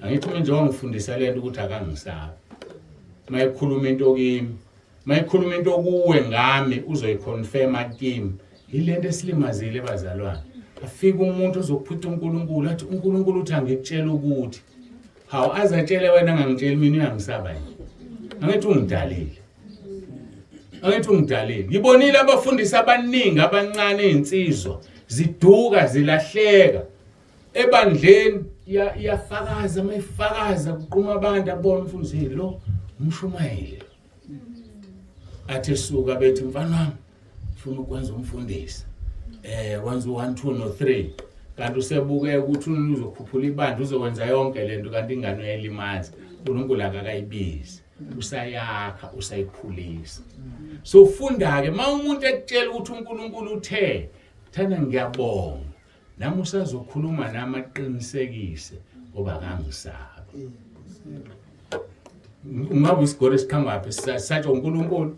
A: Angithi mina njengoba ngifundisa lento ukuthi akangisabi. Mayikhuluma into kimi, mayikhuluma into kuwe ngami uzoyiconfirma kimi. Yilento esilimazile bazalwane. Afika umuntu ozokuphuca uNkulunkulu athi uNkulunkulu uthi angikutshela ukuthi hawu azatshele wena angangitsheli mina uyangisaba yini. Angithi ungidalile. Angithi ungidalile. Ngibonile abafundisi abaningi abancane ezinsizwa ziduka zilahleka ebandleni yafakaza mayifakaza kuqhuma abantu abona umfundisi lo umshumayeli athi suka bethi mfana wami ufuna ukwenza umfundisi kwenza u1 2 no 3 kanti usebuke ukuthi uzokhuphula ibandla uzokwenza yonke lento kanti ingane uyayilimaza uNkulunkulu akakayibizi usayakha usayikhulisa. So ufunda ke umuntu ekutshela ukuthi uNkulunkulu uthe thana ngiyabonga nami usazokhuluma nami aqinisekise ngoba kangisabi. Ungabe isigole esikhangaphi sathi uNkulunkulu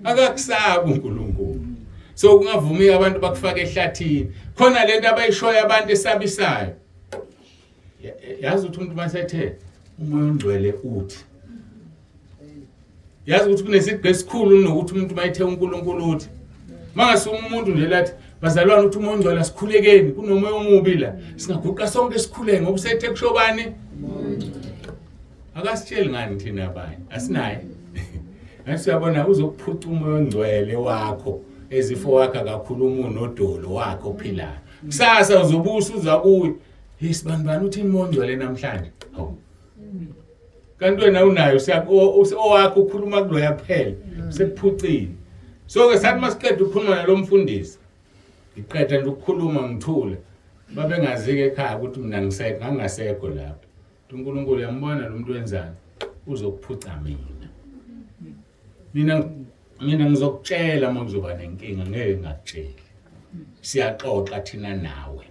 A: akakusabi uNkulunkulu. So kungavumi abantu bakufaka ehlathini khona lento abayishoya abantu esabisayo. Yazi ukuthi umuntu masethe umoya ongcwele uthi yazi ukuthi kunesigqi esikhulu nokuthi umuntu mayithe uNkulunkulu uthi mangase umuntu nje lathi bazalwane uthi umoya ongcwele asikhulekeni kunomoya omubi la singaguqa sonke esikhuleke ngoba sethe kushobani akasitsheli ngani thina abanye asinaye asiyabona uzokuphuca umoya ongcwele wakho ezifo wakhe akakhuluma unodolo wakho ophilayo kusasa uzobusa uzakuye yisibanibani uthi umoya ongcwele namhlanje hawu kanti wena unayo owakho ukhuluma kuloya kuphela sekuphucile. So ke sathi masiqeda ukukhuluma nalo mfundisi ngiqeda nje ukukhuluma ngithule babengazike ekhaya ukuthi mina ngangasekho lapho uNkulunkulu uyambona lo muntu wenzani uzokuphuca mina ngizokutshela uma kuzoba nenkinga ngeke ngakutsheli siyaxoxa thina nawe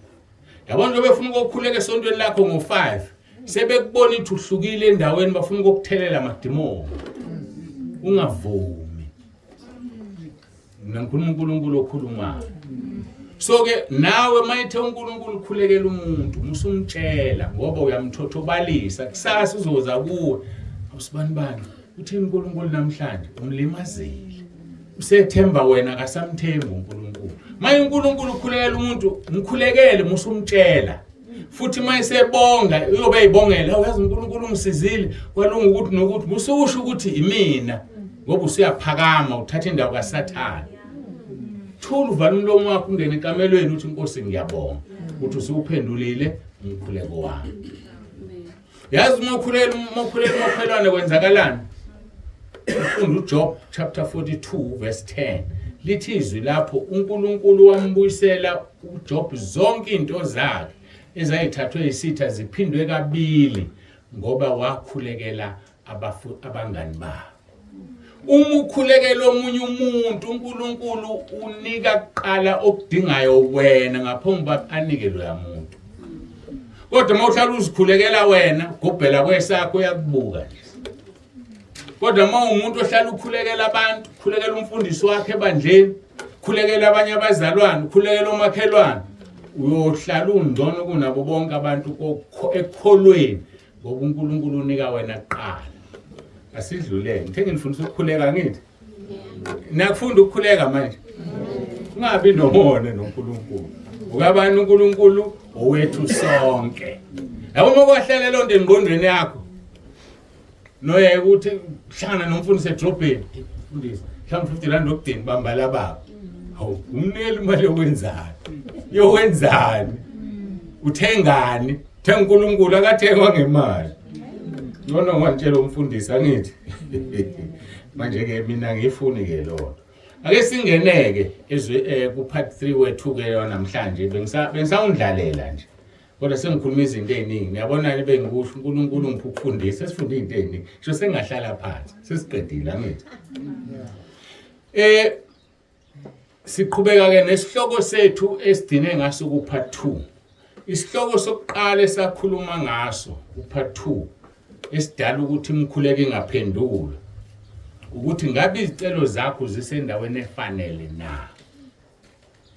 A: yabona nje befuna ukukhuleka esontweni lakho ngo5 sebekubona ukuthi uhlukile endaweni bafuna ukukuthelela amadimoni ungavumi ngikhuluma uNkulunkulu okhulumayo. So ke nawe mayithe uNkulunkulu ukhulekela umuntu musumtshela ngoba uyamthothobalisa kusasa uzoza kuwe usibanibani uthini uNkulunkulu namhlanje umlimazile usethemba wena akasamthembi uNkulunkulu. Maye uNkulunkulu ukhulekela umuntu ngikhulekele musumtshela futhi mayisebonga uyobe eyibongela uyazi uNkulunkulu ungisizile kwalunga ukuthi nokuthi mususho ukuthi imina ngoba usiyaphakama uthatha indawo kaSathane. Thula uvale umlomo wakho ungene ekamelweni uthi Nkosi ngiyabonga ukuthi usuphendulile umkhuleko wami. Yazi umkhulelwane kwenzakalani? Ufunda uJob chapter 42 verse 10 lithi izwi lapho uNkulunkulu wambuyisela uJob zonke into zakhe ezayithathwe isitha ziphindwe kabili ngoba wakhulekela abangani babo. Uma ukhulekela omunye umuntu uNkulunkulu unika kuqala okudingayo wena ngaphambi kokuba anike lo yamuntu. Kodwa mawuhlala uzikhulekela wena gobhela kwesakho uyakubuka nje. Kodwa umuntu ohlala ukhulekela abantu, khulekela umfundisi wakhe ebandleni, khulekela abanye abazalwane, khulekela omakhelwane, uyohlala ungcono kunabo bonke abantu ekukholweni ngoba uNkulunkulu unika wena kuqala. Asidlulele. Ngithe ngifundisa ukukhuleka ngithi. Nakufunda ukukhuleka manje. Ungabi nomona noNkulunkulu. Ukabani uNkulunkulu owethu sonke. Yabo mokwahlala lonto engqondweni yakho. Noye ukuthi hlangana nomfundisi edrobheni, mfundisi, hlanga 50 rand okudeni bambala baba. Hawu, umnikele imali yokwenzani? Yokwenzani? Uthengani? Thenga uNkulunkulu akathengwa ngemali. Nona ngwantshela umfundisi angithi. Manje ke mina ngifuni ke lo. Ake singeneke ezwe ku part 3 wethu ke namhlanje bengisawundlalela nje. Kodwa sengikhuluma izinto eziningi. Ngiyabona libe ngikusho uNkulunkulu ngikufundisa sifunda izinto eziningi. Sho sengahlala phansi. Sesiqedile angithi. Siqhubeka ke nesihloko sethu esidine ngaso ku part 2. Isihloko sokuqala esakhuluma ngaso ku part 2 esidala ukuthi imkhuleko ingaphendula. Ukuthi ngabe izicelo zakho zisendaweni efanele na.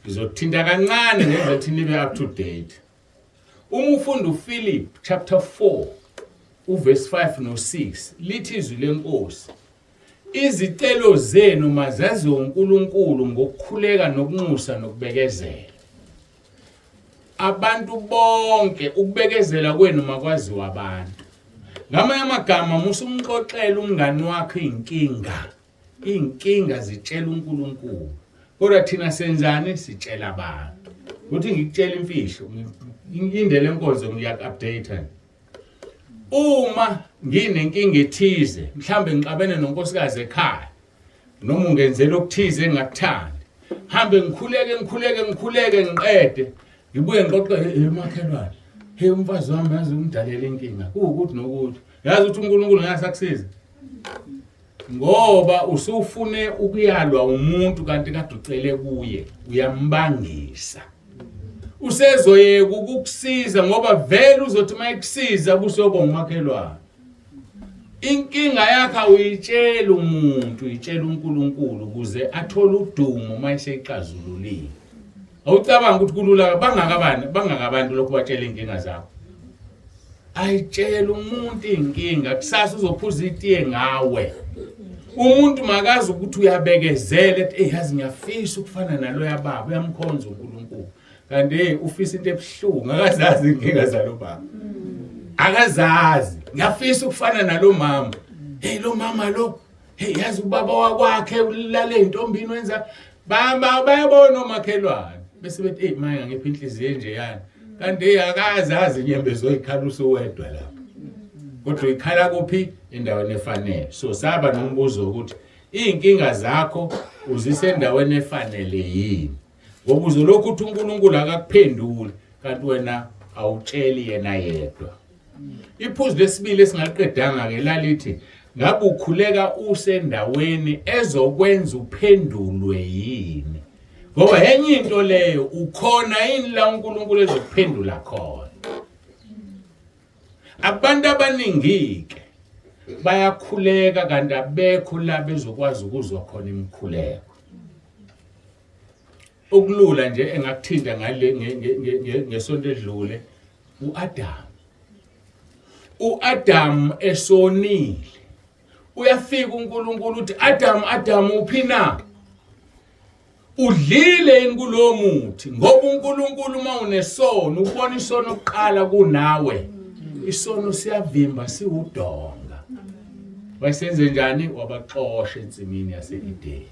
A: Ngizothinta kancane ngenza ukuthi nibe up to date. Uma ufunda uPhilip chapter 4 uverse 5 no 6 lithi izwi leNkosi. Izicelo zenu mazaziwe uNkulunkulu ngokukhuleka nokunxusa nokubekezela. Abantu bonke ukubekezela kwenu makwaziwa abantu. Ngamanye amagama musumxoxela umngani wakhe inkinga zitshela uNkulunkulu. Kodwa thina senzani sitshela abantu. Uthi ngikutshela imfihlo indlela enkonzo ngiyak-update. Uma nginenkinga ethize mhlambe ngixabene nonkosikazi ekhaya noma ungenzela okuthize engakuthandi. Hambe ngikhuleke ngiqede. Ngibuye ngixoxe emakhelwane. Hey umfazi wami yazi ungidalela inkinga. Kuwukuthi nokuthi. Yazi ukuthi uNkulunkulu ngasakusiza. Ngoba usufune ukuyalwa umuntu kanti kade ucele kuye, uyambangisa. Usezoyeka ukukusiza ngoba vele uzothi mayikusiza kusobonga umakhelwane. Inkinga yakho uyitshela umuntu, uyitshela uNkulunkulu ukuze athole udumo mayiseyixazululile. Awucabanga ukuthi kulula bangakabantu lokho batshela inkinga zakho. Ayitshela umuntu inkinga kusasa uzophuza itiye ngawe. Umuntu makazi ukuthi uyabekezela ethi yazi ngiyafisa ukufana nalo yababa uyamkhonza uNkulunkulu. Kanti ufisa into ebhlungu akazazi inkinga zalo baba. Akazazi ngiyafisa ukufana nalo mama. Hey lo mama lo hey yazi ubaba wakwakhe ulale intombini wenza bayabona omakhelwane. Bese bethi hey manje ngiphi inhliziyo nje yani. Kanti akazazi inyembezo oyikhaluso wedwa lapha. Kodwa ikhala kuphi endaweni efanele. So saba nombuzo ukuthi inkinga zakho uzisendaweni efanele yini? Ngoba uzolokhu uthi uNkulunkulu akakuphenduli kanti wena awutsheli yena yedwa. Iphuzu lesibili esingaqedanga ke lalithi ngabe ukhuleka usendaweni ezokwenza uphendulwe yini? Ngoba enye into leyo ukhona yini la uNkulunkulu ezokuphendula khona. Abantu abaningi ke bayakhuleka kanti abekho la bezokwazi ukuzwa khona imkhuleko. Ukulula nje engakuthinta ngale ngesonto edlule uAdam esonile. Uyafika uNkulunkulu uthi Adam uphina? Udlile inkulo muthi ngoba uNkulunkulu mawunesono ubona isono oqala kunawe. Isono siyavimba siwudonga. Wayesenze njani? Wabaxosha ensimini yaseEdeni.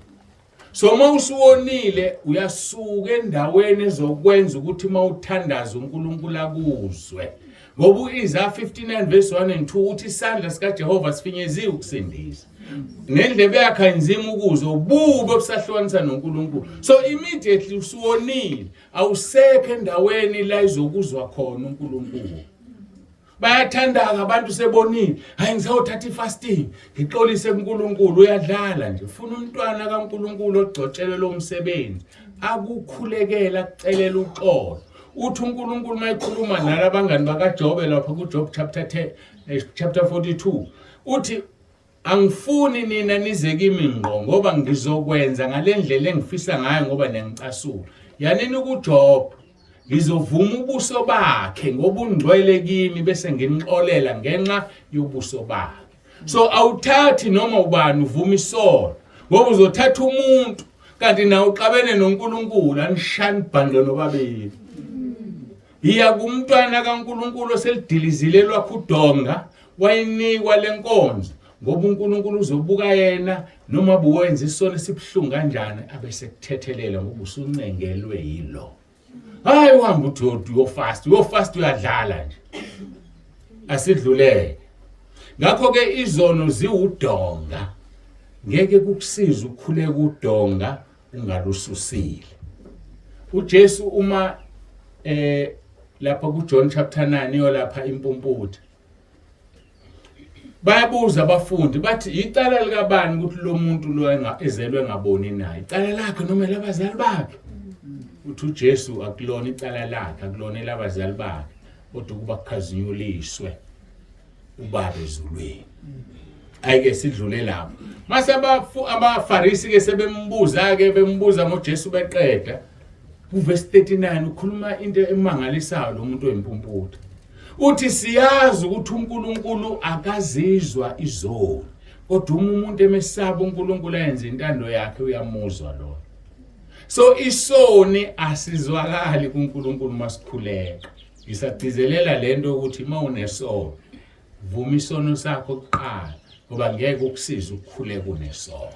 A: So mawusuwonile uyasuka endaweni ezokwenza ukuthi mawuthandaza uNkulunkulu akuzwe. Ngoba Isaiah 59 verse 1 and 2 uthi isandla sikaJehova sifinyeziwe ukusindisa. Nendlebe yakhe inzima ukuzwa ububo obusahlukanisa noNkulunkulu. So immediately usuwonile awusekho endaweni la izokuzwa khona uNkulunkulu. Bayathanda abantu sebonini. Hayi ngisawuthatha ifasting. Ngixolise kuNkulunkulu uyadlala nje. Ufuna umntwana kaNkulunkulu ogcotshelwe lo msebenzi. Akukhulekela kucelela uxolo. Uthi uNkulunkulu mayikhuluma nalabangani bakaJobe lapha kuJob chapter 42. Uthi angifuni nina nize kimi ngqo ngoba ngizokwenza ngalendlela engifisa ngayo ngoba nengicasula. Yanini kuJob ngizovuma ubuso bakhe ngoba ungcwele kimi bese nginixolela ngenxa yobuso bakhe. So awuthathi noma ubani uvuma isono ngoba uzothatha umuntu kanti na uqabene noNkulunkulu anishani bhandlo nobabili. Iya kumntwana kaNkulunkulu oselidilizile lwakhe udonga wayinikwa lenkonzo ngoba uNkulunkulu uzobuka yena noma buwenza isono esibhlungu kanjani abese kuthethelela ngoba usuncengelwe yilo. Hayi uhamba uthi uyofast uyadlala nje. Asidlulele. Ngakho ke izono ziwudonga. Ngeke kukusiza ukukhuleka udonga ungalususile. UJesu uma lapha kuJohn chapter 9 yolapha impumputhe. Bayabuza abafundi bathi icala likabani ukuthi lo muntu lo ezelwe ngaboni naye. Icala lakhe noma labazali bakhe. Uthi uJesu akulona icala lakhe akulona elabazali bakhe kodwa kuba kukhazinyuliswe ubaba ezulwini. Ayike sidlule lapho. Mase abaFarisi ke sebembuza ngoJesu beqeda. Kuverse 39 ukhuluma into emangalisayo lo muntu oyimpumputhe. Uthi siyazi ukuthi uNkulunkulu akazizwa izono. Kodwa umuntu emesaba uNkulunkulu ayenze intando yakhe uyamuzwa lo. So isoni asizwakali kuNkulunkulu masikhuleka. Ngisagcizelela lento ukuthi mawunesono vuma isono sakho kuqala ngoba ngeke ukusiza ukukhuleka kunesono.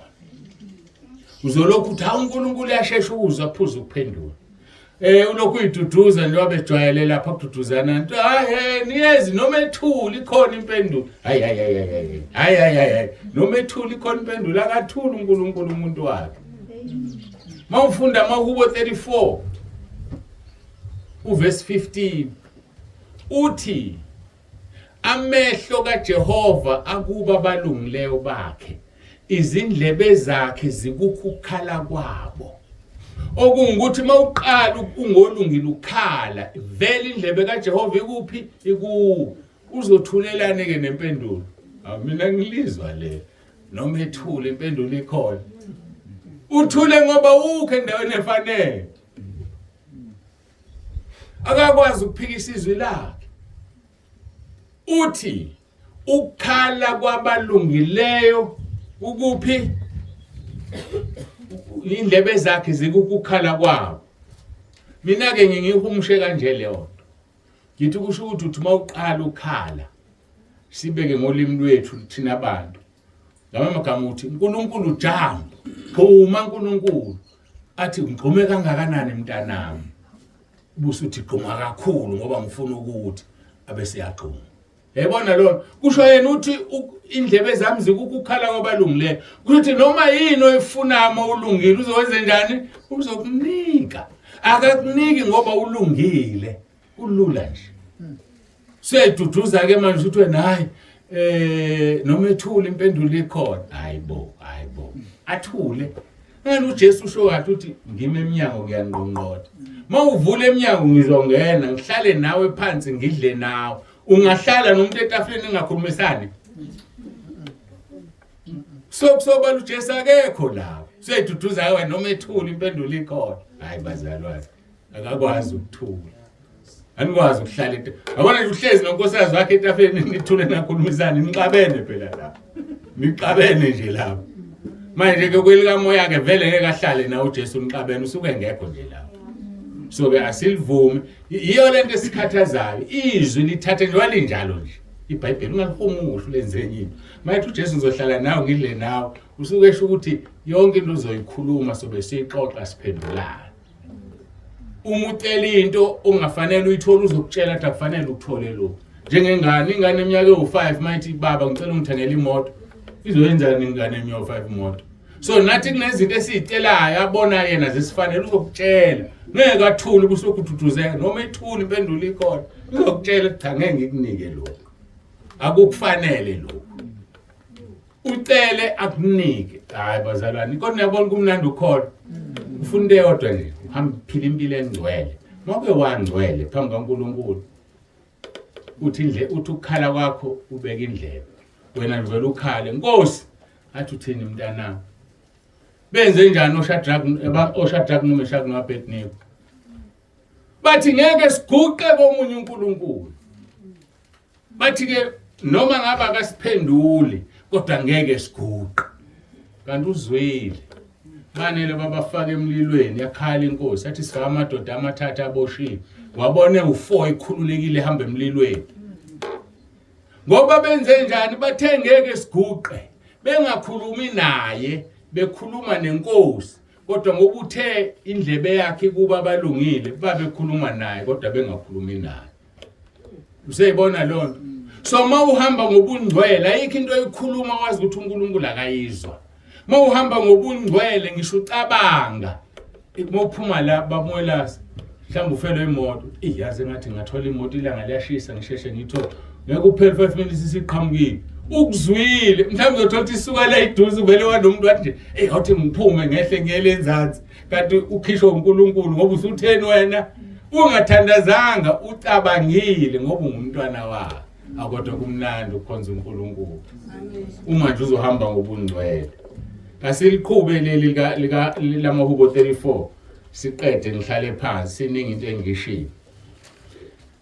A: Uzolokhu uthi uNkulunkulu uyashesha ukuzwa phuza ukuphendula. Ulokhu uyiduduza nje wabejwayele lapha kududuzana nto niyezi noma ethuli khona impendulo. Hayi noma ethuli khona impendulo akathuli uNkulunkulu umuntu wakhe. Mawufunda maHubo 34 uverse 15 uthi amehlo kaJehova akuba balungileyo bakhe izindlebe zakhe zikukukhala kwabo. Okungukuthi mawuqala ungolungile ukhala vele indlebe kaJehova ikuphi uzothulelane ke nempendulo. Mina ngilizwa le noma ethule impendulo ikhona. Uthule ngoba ukho endaweni efanele. Akakwazi ukuphikisa izwi lakhe. Uthi ukukhala kwabalungileyo ukuphi indlebe zakhe zikukukhala kwabo. Mina ke ngingihumushe kanje leyo. Ngithi kusho ukuthi uthi mawuqala ukhala sibeke ngolimi lwethu thina abantu. Ngama magama uthi uNkulunkulu jamba phuma uNkulunkulu athi ngigqume kangakanani mntanami. Ubusuthi gquma kakhulu ngoba ngifuna ukuthi abese yaqhuma. Yabona lona kusho yena uthi indlebe zami zikukukhala kwabalungileyo. Kuthi noma yini oyifuna ulungile uzokwenza njani uzokunika. Akakuniki ngoba ulungile ulula nje. Seyiduduza ke manje uthi wena hayi noma ethule impendulo ikhona. Hayibo athule. Ngani uJesu usho kathi uthi ngime eminyango ngiyanqonqotha. Mawuvula eminyango ngizongena ngihlale nawe phansi ngidle nawe. Ungahlala nomuntu etafuleni engakhulumisani. Sokusoba uJesu akekho lapho. Seyiduduza wena noma ethule impendulo ikhona. Hayi bazalwane. Akakwazi ukuthula. Anikwazi ukuhlala yabona nje uhlezi nonkosikazi wakhe etafuleni nithule nakhulumisani niqabene phela lapho. Niqabene nje lapho. Manje ke kwelika moya ke vele ngeke ahlale na uJesu niqabene usuke engekho nje lapho. So ke asilivume iyo lento esikhathazayo izwi lithathe nje walinjalo nje iBhayibheli ungalihumuhle lenze yini manje uJesu uzohlala nawe ngidle nawe usuke esho ukuthi yonke into uzoyikhuluma sobe siyixoxa siphendulana. Uma ucela into ungafanele uyithola uzokutshela ukuthi akufanele ukuthole lo. Ingane eminyaka ewu5 mayithi baba ngicela ungithengele imoto. Izoyenzani ingane eminyaka ewu5 imoto? So nathi kunezinto esizicelayo abona yena zesifanele uzokutshela. Ngeke athule ubusokuthutuzeka noma ethule impendulo ikhona. Ngizokutshela ukuthi angeke ngikunike lokho. Akukufanele lokho. Ucele akunike. Hayi bazalwane, kodwa uyabona kumnandi ukholo. Ufuna eyodwa nje, uhamba phila impilo engcwele. Ngobe wangcwele phambi kaNkulunkulu. Uthi ukukhala kwakho ubeka indlebe. Wena vele ukhale, Nkosi, athi uthini mntanami? Benze njani oShadrach noMeshaki noAbednego? Bathi ngeke siguqe komunye uNkulunkulu. Bathi ke noma ngaba akasiphenduli kodwa ngeke siguqe. Kanti uzwile. Banele babafaka emlilweni yakhala inkosi athi sifaka amadoda amathathu aboshiwe. Wabone u4 ikhululekile ehamba emlilweni. Ngoba benze njani bathe ngeke siguqe. Bengakhulumi naye, bekhuluma nenkosi. Kodwa ngoba uthe indlebe yakhe kuba balungile, babekhuluma naye kodwa bengakhulumi naye. Useyibona lonto? So mawuhamba ngobungcwele ayikho into eyikhuluma wazi ukuthi uNkulunkulu akayizwa. Mawuhamba ngobungcwele ngisho ucabanga. Mawuphuma la bamwelasa. Mhlawumbe ufele imoto. Yazi ngathi ngathola imoto ilanga liyashisa ngisheshe ngithola. Ngeke uphele 5 minutes isiqhamukile. Ukuzwile mhlawumbe uzothola ukuthi isuka la iduze uvele wanomuntu wathi nje awuthi ngiphume ngehle ngiyele enzansi kanti ukhishwa uNkulunkulu ngoba usutheni wena ungathandazanga ucabangile ngoba ungumntwana wakhe akodwa kumnandi ukukhonza uNkulunkulu. Uma nje uzohamba ngobungcwele asiliqhube leli lamahubo 34 siqede ngihlale phansi siningi into engishilo.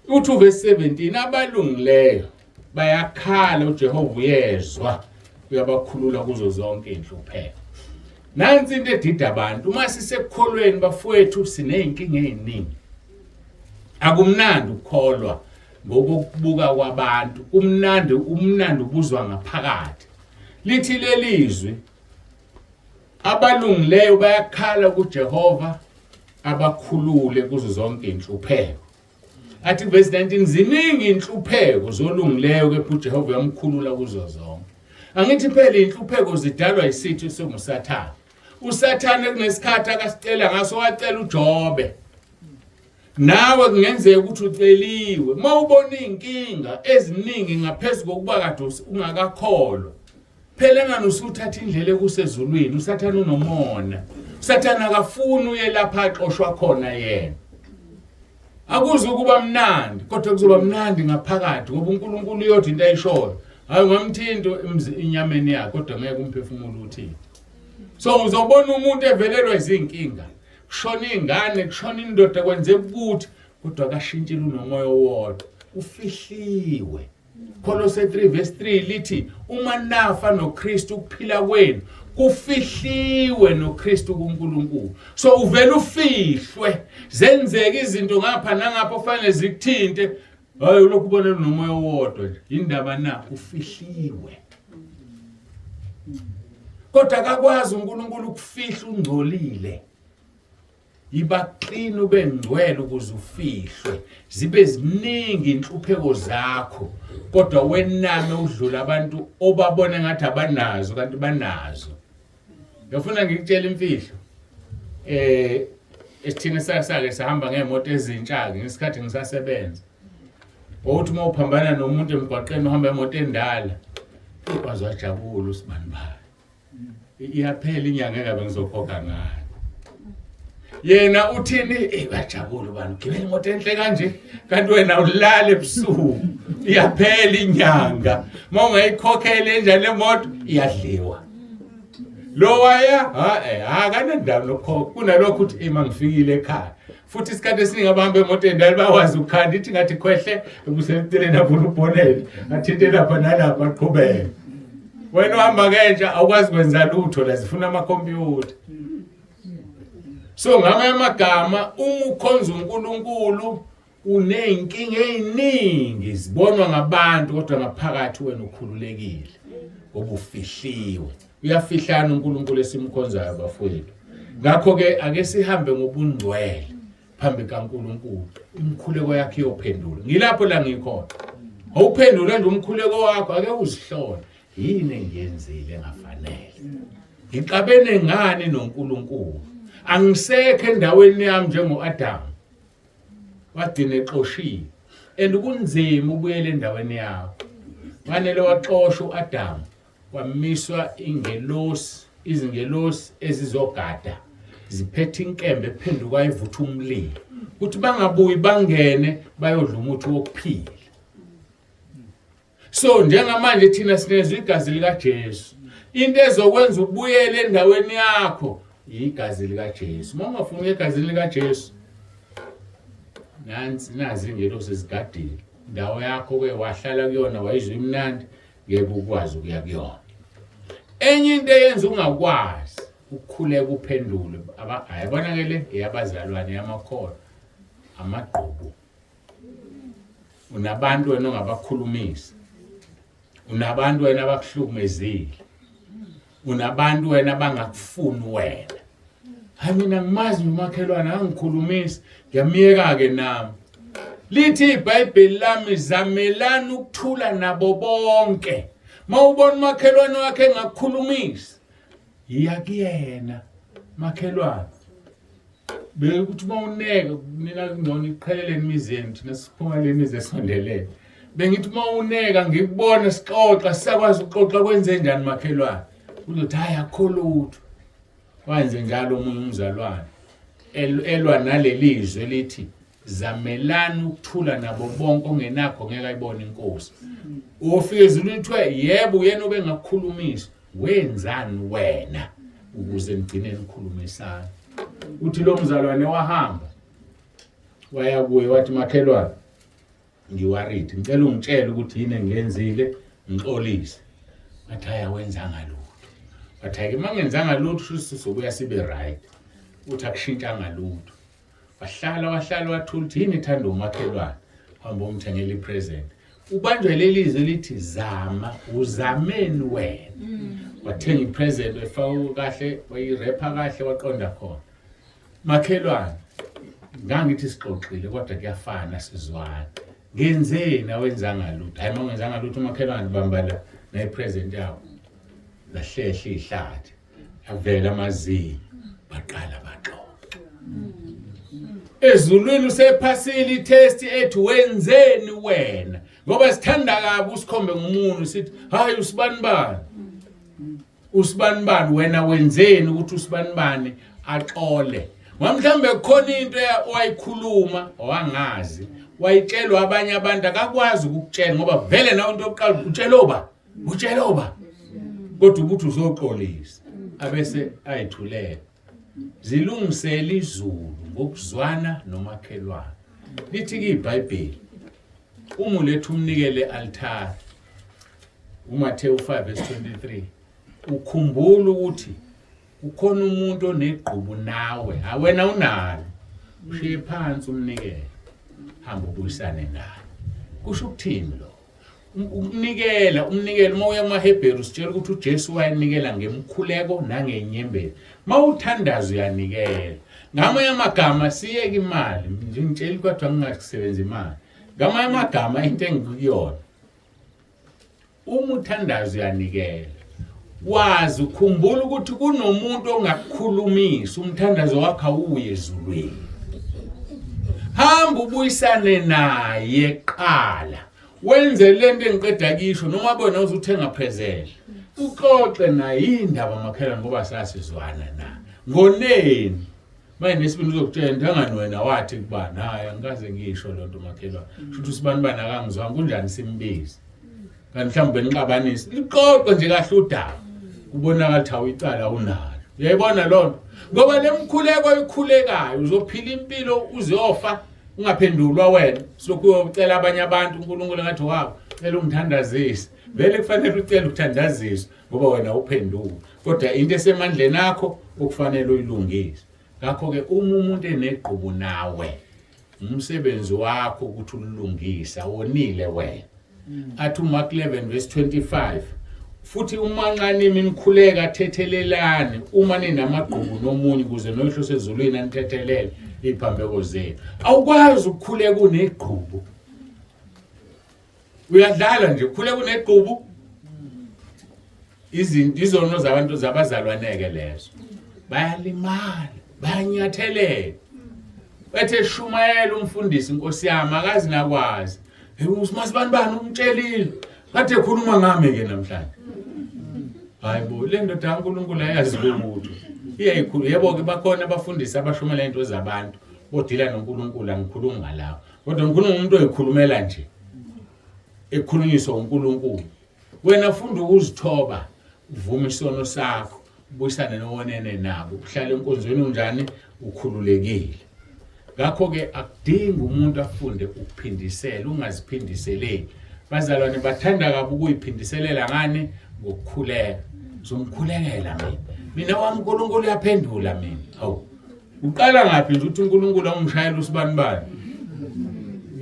A: Uthi verse 17 abalungileyo bayakhala uJehova uyezwa uyabakhulula kuzo zonke inhlupheko. Nansi into edida abantu uma sisekukholweni bafowethu sineyinkinga eziningi. Akumnandi ukukholwa ngokubuka kwabantu. Umnandi ubuzwa ngaphakathi. Lithi lelizwi abalungileyo bayakhala kuJehova abakhulule kuzo zonke inhlupheko. Athi verse 19 ziningi inhlupheko zolungileyo kepha uJehova uyamkhulula kuzo zonke. Angithi phela inhlupheko zidalwa isithu somusathane. USathane kunesikhathi akasicela ngaso wacela uJobe. Nawe kungenzeka ukuthi uceliwe. Mawubona inkinga eziningi ngaphezulu kokuba kade ungakakholwa. Phela ngani usuthatha indlela ekusezulwini, uSathane unomona. uSathane akafuni uye lapha axoshwa khona yena. Akuze ukuba mnandi kodwa kuzoba mnandi ngaphakathi ngoba uNkulunkulu uyothi into ayishoyo. Hayi ngamthinto inyameni yakhe kodwa ngeke umphefumulo uthini. So uzobona umuntu evelelwa izinkinga. Kushona ingane, kushona indoda kwenze ukuthi kodwa akashintshile unomoya owodwa. Ufihliwe. Kolose 3 verse 3 lithi uma nafa noKristu ukuphila kwenu kufihliwe noKristu kuNkulunkulu. So uvela ufihlwe zenzeke izinto ngapha nangapha ofanele zikuthinte. Hayi lokhu ubonela nomoya owodwa nje. Indaba na ufihliwe. Kodwa akakwazi uNkulunkulu ukufihla ungcolile. Ibaqina ubengcwele ukuze ufihlwe. Zibe ziningi inhlupheko zakho. Kodwa wename udlula abantu obabona ngathi abanazo kanti banazo. Ngifuna ngikutshela imfihlo. Esithina sake sahamba ngemoto ezintsha ngesikhathi ngisasebenza. Uthi uma uphambana nomuntu emgwaqeni uhamba emoto endala, ukwazi wajabula usibani bayi. Iyaphela inyanga engabe ngizokhokha ngayo. Yena uthini bajabula ubani gibela imoto enhle kanje kanti wena ulale ebusuku. Iyaphela inyanga. Mawungayikhokhela enjani lemoto iyadliwa. Lo waya akanandaba nokhokho kunalokho uthi mangifikile ekhaya. Futhi isikhathi esiningi abahamba emotweni ndali bawazi ukukhanda ithi ngathi khwehle ebuseceleni abona ubonele athinte lapha nalapha aqhubeke. Wena uhamba kenja awukwazi kwenza lutho la zifuna amakhompyutha. So ngamanye amagama uma ukhonza uNkulunkulu uneyinkinga eziningi zibonwa ngabantu kodwa ngaphakathi wena ukhululekile ngoba ufihliwe. Uyafihlana uNkulunkulu esimkhonzayo bafowethu. Ngakho ke ake sihambe ngobungcwele phambi kaNkulunkulu. Umkhuleko yakhe iyophendula. Ngilapho la ngikhona. Awuphendula nje umkhuleko wakho ake uzihlole. Yini engiyenzile engafanele? Ngiqabene ngani noNkulunkulu? Angisekho endaweni yami njengoAdam. Wadine exoshiwe. and kunzima ubuyele endaweni yakho. Manele waxoshwa uAdam kwamiswa izingelosi ezizogada ziphethe inkembe ephenduka ivutha umlilo ukuthi bangabuyi bangene bayodla umuthi wokuphila. So njengamanje thina sinezwe igazi likaJesu. Into ezokwenza ubuyele endaweni yakho igazi likaJesu. Uma ungafuni igazi likaJesu, nazi ingelosi zigadile. Indawo yakho ke wahlala kuyona wayizwa imnandi ngeke ukwazi ukuya kuyona. Enye into eyenza ungakwazi ukukhuleka uphendule ayibona ke le eyabazalwane yamakhono amagqubu. Unabantu wena ongabakhulumisa. Unabantu wena abakuhlukumezile. Unabantu wena bangakufuni wena. Hayi mina ngimazi umakhelwane angikhulumisi ngiyamiyeka ke nami. Lithi iBhayibheli lami zamelana ukuthula nabo bonke. Mawubona umakhelwane wakhe engakukhulumisi iya kuyena makhelwane. Bekuthi mawuneka mina ngizona iqhelele imizeni thina siphuma lemize esondelene. Bengithi mawuneka ngikubona sixoxa sisakwazi ukuxoxa kwenze njani makhelwane. Uzothi hayi akho lutho. Wenze njalo umunye umzalwane elwa nalelizwe lithi zamelana ukuthula nabo bonke ongenakho ngeke ayibone inkosi. Ufike ezulwini uthiwe yebo uyena obengakukhulumisa wenzani wena ukuze nigcine nikhulumisana. Uthi lo mzalwane wahamba waya kuye wathi makhelwane ngiwaridi ngicela ungitshele ukuthi yini engenzile ngixolise. Wathi ayawenzanga lutho. Wathi ke mangenzanga lutho sizobuya sibe right. Uthi akushintshanga lutho. Wahlala wathula ukuthi yini ithanda umakhelwane. Hamba umthengele ipresent. Ubanjwe lelizwe lithi zama uzameni wena. Wathenga ipresent efaka kahle wayirepha kahle waqonda khona. Makhelwane ngangithi sixoxile kodwa kuyafana sizwana. Ngenzeni awenzanga lutho. Hayi mangenzanga lutho makhelwane bambala na ipresent yakho. Lahlehla ihlathi. Avela amazinyo baqala baxoxa. Ezulwini usephasile itest ethi wenzeni wena. Ngoba sithanda kabi usikhombe ngomuntu sithi hayi usibanibani wena wenzeni ukuthi usibanibani axole. Mhlawumbe khona into owayikhuluma owangazi wayitshelwa abanye abantu akakwazi ukukutshela ngoba vele nawe into yokuqala utsheloba kodwa ukuthi uzoxolisa abese ayithulela. Zilungisela izulu ngokuzwana nomakhelwane. Lithi ke iBhayibheli umulethu umnikele altar uMathewu 5:23 ukhumbula ukuthi ukhona umuntu onegqubu nawe awena unalo ushiye phansi umnikele hamba ubuyisane naye. Kusho ukuthini lo? Umnikela mawuya kumaHebheru sitshela ukuthi uJesu wayenikela ngemkhuleko nangenyembezi. Mawuthandaza uyanikela. Ngamanye amagama siyeke imali nje ngitshela kodwa ngingasebenza imali. Ngamanye amagama into engikuyona. Uma uthandaza uyanikela. Wazi ukhumbula ukuthi kunomuntu ongakukhulumisa umthandazo wakhe awuye ezulwini. Hamba ubuyisane naye qala. Wenze lento engiqeda kisho noma bona uzuthenga phezela. Uxoxe naye indaba makhelwane ngoba sasizwana na. Ngoneni manje nesibini uzokutshela ndangani wena wathi kubani hayi angikaze ngisho lonto makhelwane. Futhi usibanibani akangizwanga kunjani simbizi. Kanti mhlawumbe niqabanise. Liqoqe nje kahle udaba. Kubonakala ukuthi awuyicala unalo. Uyayibona lonto? Ngoba lemkhuleko oyikhulekayo uzophila impilo uzofa ungaphendulwa wena. Soku ucela abanye abantu uNkulunkulu ngathi wabo cela ungithandazise. Vele kufanele ucela ukuthandaziswa ngoba wena uphendula. Kodwa into esemandleni akho okufanele uyilungise. Ngakho ke uma umuntu enegqubu nawe umsebenzi wakho ukuthi ulungisa wonile wena. Athi uMark 11:25 futhi umanqani nikhuleka thethelelane uma ninamagqubu nomunye kuze nohlo sezulwini anithethelele iphambeko zenu. Awukwazi ukukhuleka unegqubu. Uyadlala nje ukukhuleka unegqubu. Izono zabantu zabazalwaneke lezo. Bayalimala, bayanyathelela. Bethe Shumayela umfundisi Nkosi yami akazi nakwazi usimasibani umtshelile kade ekhuluma ngami ke namhlanje. Hayibo le ndoda kaNkulunkulu ayazi lomuntu. Iyayikhulu yebo ke bakhona abafundisi abashumela into zabantu bodila noNkulunkulu angikhulumi ngalawo. Kodwa uNkulunkulu umuntu oyikhulumela nje. Ekhulunyiswa uNkulunkulu. Wena funda ukuzithoba, uvuma isono sakho, ubuyisane nowonene nabo, uhlale enkonzweni unjani ukhululekile. Ngakho ke akudingi umuntu afunde ukuphindisela, ungaziphindiseleli. Bazalwane bathanda kabi ukuyiphindiselela ngani ngokukhuleka. Uzomkhulekela mina. Mina wami uNkulunkulu uyaphendula mina. Hawu. Uqala ngaphi nje uthi uNkulunkulu angishayela usibani.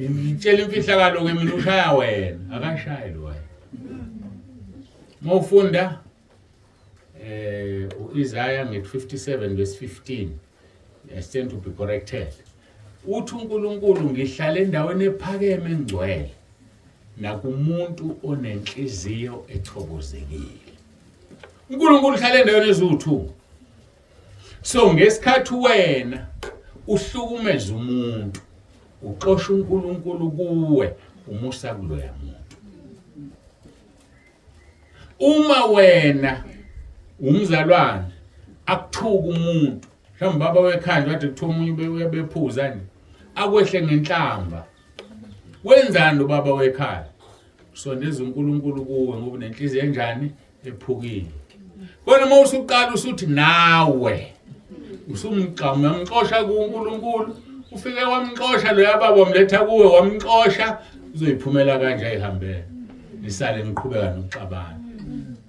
A: Ngitshela imfihlakalo ke mina ushaya wena, akashayeli wena. Mawufunda Isaiah nge 57 verse 15. I stand to be corrected. Uthi uNkulunkulu ngihlala endaweni ephakeme engcwele nakumuntu onenhliziyo ethokozekile. uNkulunkulu uhlala endaweni eziwu2. So ngesikhathi wena uhlukumeza umuntu, uxosha uNkulunkulu kuwe, umusa kuloya muntu. Uma wena umzalwane akuthuka umuntu, mhlawumbe baba wekhaya kade kuthiwa umunye uyabephuza nje, akwehle ngenhlamba. Wenzani ubaba wekhaya? Sondeza uNkulunkulu kuwe ngoba nenhliziyo enjani ephukile. Kodwa uma usuqala usuthi nawe usumxosha kuNkulunkulu, ufike wamxosha lo yababa wamletha kuwe wamxosha, uzoyiphumela kanje ayihambele. Nisale niqhubeka nokuxabana.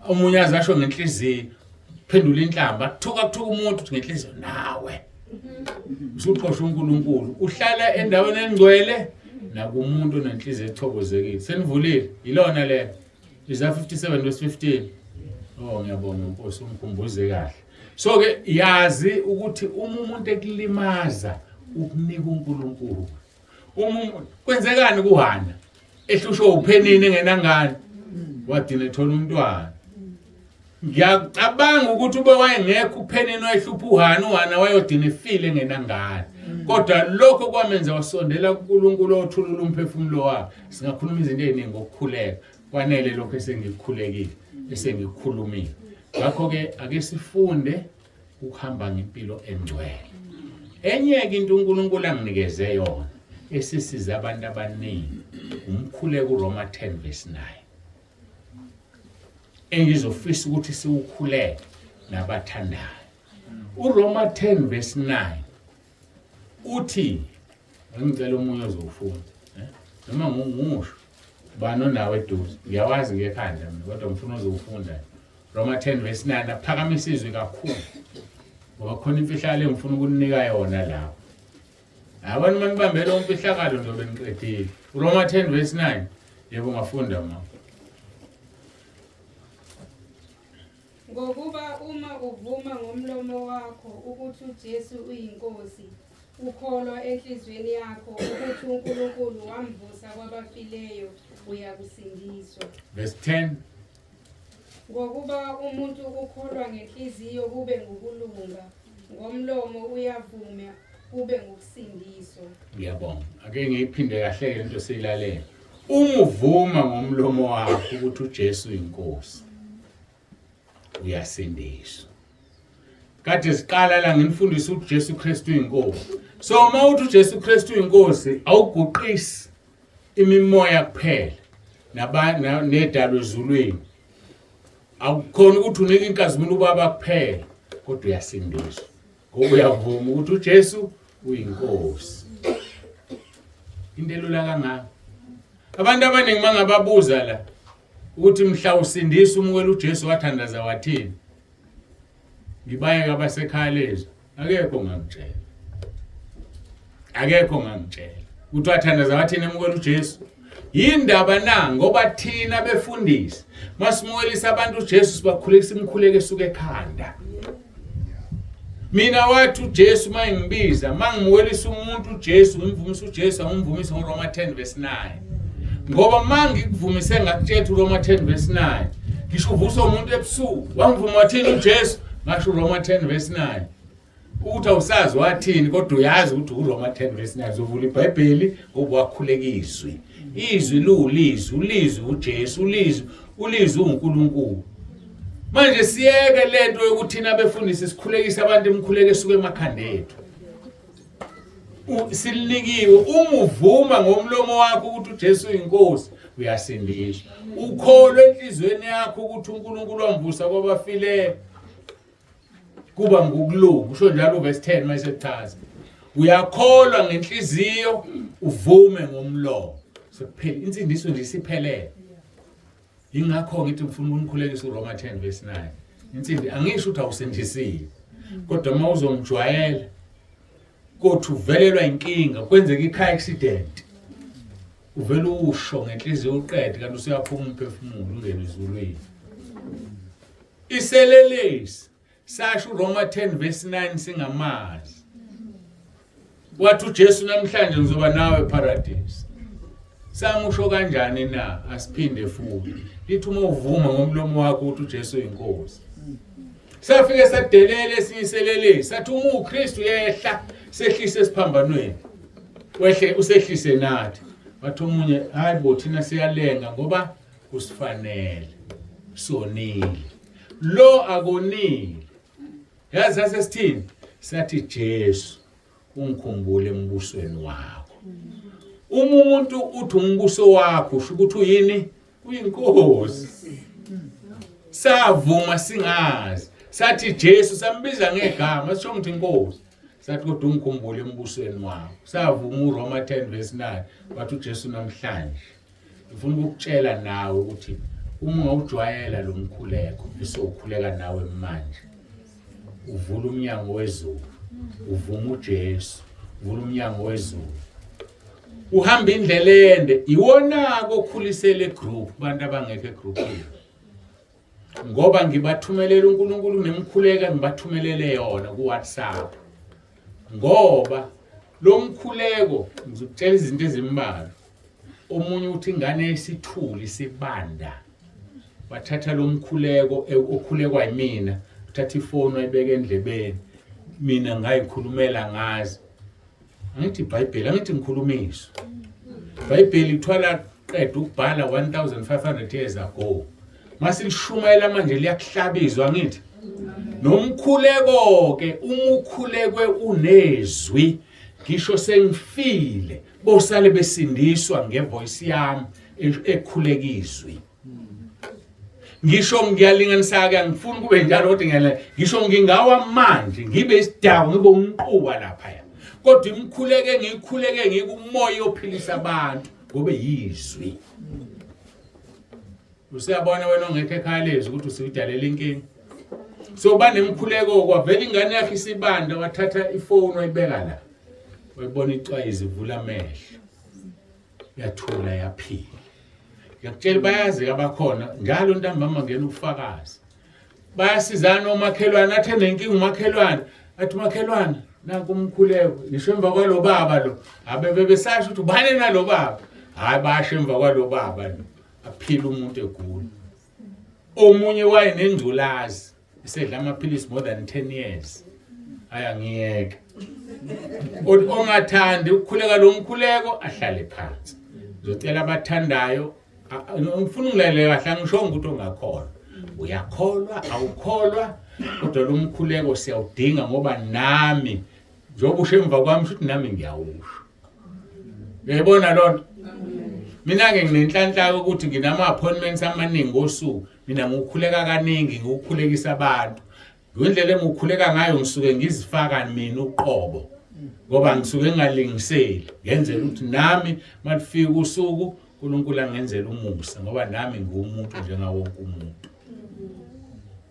A: Omunye azasho ngenhliziyo, phendula inhlamba, kuthuka umuntu ngenhliziyo nawe. Usuxosha uNkulunkulu, uhlala endaweni engcwele nakumuntu onenhliziyo ethokozekile. Senivulile ilona le Isaiah 57 verse 15. Oh ngiyabonga Nkosi umkhumbuze kahle. So ke yazi ukuthi umuntu ekulimaza ukunika uNkulunkulu. Umuntu kwenzekani kuHana? Ehlushwa uphenini engenangani. Wadina ethola umntwana. Ngiyacabanga ukuthi ube wayengekho uphenini wayehlupha uHana wayodina efile engenangani. Kodwa lokho kwamenza wasondela kuNkulunkulu othulula umphefumulo wakhe. Singakhuluma izinto eziningi ngokukhuleka. Kwanele lokho esengikukhulekile, esengikukhulumile. Ngakho ke ake sifunde ukuhamba ngempilo engcwele. Enye ke into uNkulunkulu anginikeze yona esisiza abantu abaningi, umkhuleko uRoma 10 verse 9. Engizofisa ukuthi siwukhuleke nabathandayo. uRoma 10 verse 9 uthi, ngicela umunye ozofunda, noma ngisho bano nawe eduze. Ngiyawazi ngekhanda mina kodwa ngifuna uzofunda. Roma 10 verse 9 aphakamisa izwi kakhulu. Ngoba khona imfihlakalo engifuna ukunika yona lapho. Abantu manibambela umfihlakalo ndobe niqedile. Roma 10 verse 9 yebo ngafunda mama.
B: Ngokuba uma uvuma ngomlomo wakho ukuthi uJesu uyinkosi, ukholwa enhlizweni yakho ukuthi uNkulunkulu wamvusa kwabafileyo, uyakusindiswa.
A: Verse 10.
B: Ngokuba umuntu ukholwa ngenhliziyo kube ngukulunga, ngomlomo uyavuma kube ngukusindiswa.
A: Ngiyabonga. Ake ngiyiphinde kahle into siyilalela. Uma uvuma ngomlomo wakho ukuthi uJesu uyinkosi, uyasindiswa. Kade siqala la nginifundisa ukuthi uJesu KRISTU uyinkosi. So uma uthi uJesu KRISTU uyinkosi awuguqisi imimoya kuphela nedalo ezulwini. Akukhona ukuthi unika inkazimulo ubaba kuphela, kodwa uyasindiswa. Ngoba uyavuma ukuthi uJesu uyinkosi. Into elula kangaka. Abantu abaningi mangababuza la ukuthi mhla usindisa umukela uJesu wathandaza wathini? Ngibayeka abasekhaya lezo. Akekho ngangitshela. Ukuthi wathandaza wathini emukela uJesu? Yindaba na ngoba thina befundisi masimukela abantu uJesu sibakhulekisa imkhuleko esuka ekhanda. Mina wathi uJesu mangibiza mangimukelisa umuntu uJesu ngimvumisa uJesu angimvumisa ngoRoma 10 verse 9. Ngoba mangikuvumise ngakutshela uRoma 10 verse 9 ngisho uvusa umuntu ebusuku wangivuma wathini uJesu ngasho uRoma 10 verse 9. Uthi awusazi wathini kodwa uyazi ukuthi uRoma 10 verse 9 uzovula iBhayibheli ngoba wakhulekiswe izwi liwulizwi, ulizwi uJesu, ulizwi uNkulunkulu. Manje siyeke lento yokuthi thina befundisi sikhulekisa abantu imkhuleko esuka emakhanda ethu. Silinikiwe uma uvuma ngomlomo wakho ukuthi uJesu uyinkosi uyasindiswa. Ukholwe enhlizweni yakho ukuthi uNkulunkulu wamvusa kwabafileyo kuba ngokulunga. Usho njalo verse 10 mase kuchaza. Uyakholwa ngenhliziyo uvume ngomlomo. Sekuphela insindiso nje isiphelele. Ingakho ngithi ngifuna unikhulekisa uRoma 10 verse 9. Insindi angisho ukuthi awusindisile. Kodwa uma uzomjwayela kothi uvelelwa inkinga kwenzeka icar accident. Uvela usho ngenhliziyo uqede kanti usiyaphuma umphefumulo ungene ezulwini. Iselelesi sasho uRoma 10 verse 9 singamazi. Wathi uJesu namhlanje ngizoba nawe eparadise. Samusho kanjani na asiphinde futhi. Lithi uma uvuma ngomlomo wakho ukuthi uJesu uyinkosi. Safike sadelele esinyiselelesi sathi uma uKristu yehla sehlise esiphambanweni. Wehle usehlise nathi. Wathi umunye hayi bo thina siyalenga ngoba kusifanele. Sonile. Lo akonile. Yazi sasesithini sathi Jesu ungikhumbule embusweni wakho. Uma umuntu uthi umbuso wakho usho ukuthi uyini? Uyinkosi. Savuma singazi. Sathi Jesu sambiza ngegama sisho ukuthi inkosi. Sathi kodwa ungikhumbule embusweni wakho. Savuma uRoma 10 verse 9 wathi uJesu namhlanje ngifuna ukukutshela nawe ukuthi uma ungawujwayela lo mkhuleko isokhuleka nawe manje. Uvula umnyango wezulu. Uvuma uJesu. Uvula umnyango wezulu. Uhamba indlela ende iwona kokhulisele group abantu abangeke groupini. Ngoba ngibathumelela uNkulunkulu nemkhuleka ngibathumelele yona ku WhatsApp. Ngoba lo mkhuleko ngizokutshela izinto ezimbalwa. Omunye uthi ingane yesithuli sibanda. Wathatha lo mkhuleko okhulekwa yimina, uthatha ifoni ayibeka endlebeni. Mina ngayikhulumela ngazi. Angithi iBhayibheli angithi ngikhulumiswa. iBhayibheli ithwala qeda ukubhala 1500 years ago. Masilishumayela manje liyakuhlabizwa ngithi. Nomkhuleko ke umukhulekwe unezwi ngisho sengifile bosale besindiswa ngevoice yami ekhulekizwi. Ngisho ngiyalinganisa ke ngifuna kube njalo kodwa ngisho ngingawa manje ngibe isidawu ngibe umquba lapha. Kodwa imkhuleke ngikhuleke ngikumoya ophilisa abantu ngobe yizwi. Usiyabona wena ongekho ekhaya lezi ukuthi usidalela inkingi. So banemkhuleko kwavela ingane yakhe isibanda wathatha ifoni wayibeka la. Wayibona icwayizi ivula amehlo. Yathula yaphila. Ngiyakutshela bayazi abakhona njalo ntambama ngena ufakazi. Bayasizana omakhelwane athe nenkingi umakhelwane athi makhelwane nanku umkhuleko ngisho emva kwalo baba lo abebe besasho ukuthi ubane nalo baba hayi basho emva kwalo baba lo aphila umuntu egula. Omunye wayenengculazi isedla amaphilisi more than 10 years. Aya ngiyeke. Ongathandi ukukhuleka lo mkhuleko ahlale phansi. Ngizocela abathandayo ngifuna ungilalela kahle angisho ukuthi ongakholwa. Uyakholwa awukholwa kodwa lo mkhuleko siyawudinga ngoba nami njengoba usho emva kwami futhi nami ngiyawusho. Uyayibona lonto? Mina ke nginenhlanhla ukuthi nginama appointments amaningi osuku. Mina ngikukhuleka kaningi ngikukhulekisa abantu. Ngendlela engikhuleka ngayo ngisuke ngizifaka mina uqobo. Ngoba ngisuke ngingalingiseli. Ngenzela ukuthi nami malifika usuku uNkulunkulu angenzela umusa ngoba nami ngumuntu njengawo wonke umuntu.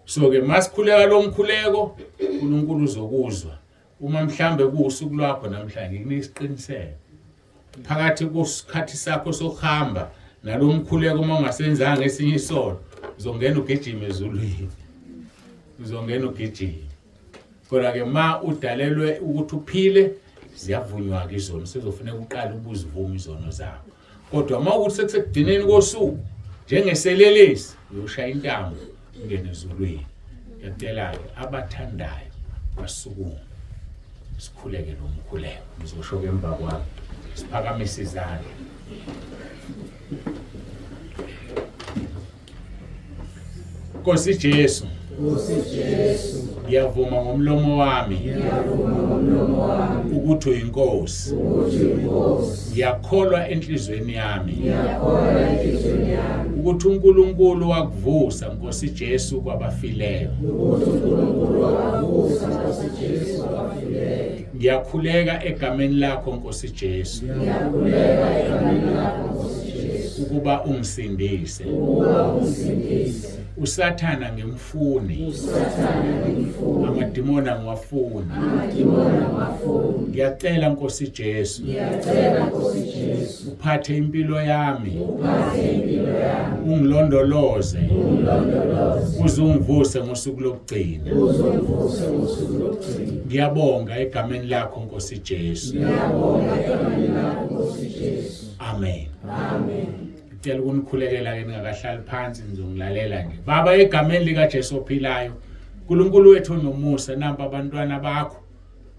A: So ke masikhuleka lo mkhuleko uNkulunkulu uzokuzwa. Uma mhlambe kuusuku lwakho namhlanje nginesiqiniseko. Phakathi kwesikhathi sakho sokuhamba nalo mkhuleko uma ungasenzanga esinye isono uzongena ugijima ezulwini. Uzongena ugijima. Kodwa ke ma udalelwe ukuthi uphile ziyavunywa ke izono sezofuneka uqale ubuzivuma izono zakho. Kodwa uma ukuthi sekusekudineni kosuku njengeselelesi uyoshaya intambo ungene ezulwini. Ngiyacela ke abathandayo basukume sikhuleke lo mkhuleko ngizosho ke emva kwami siphakamise izandla Nkosi Jesu, ngiyavuma ngomlomo wami ukuthi uyinkosi. Ngiyakholwa enhlizweni yami ukuthi uNkulunkulu wakuvusa Nkosi Jesu kwabafileyo. Ngiyakhuleka egameni lakho Nkosi Jesu ukuba ungisindise. Usathana ngimfuni, amadimoni angiwafuni. Ngiyacela Nkosi Jesu uphathe impilo yami, ungilondoloze uze ungivuse ngosuku lokugcina. Ngiyabonga egameni lakho Nkosi Jesu. Amen. Ngicela ukunikhulekela ke ningakahlali phansi nizongilalela nje. Baba, egameni lika Jesu ophilayo, uNkulunkulu wethu nomusa, namba abantwana bakho.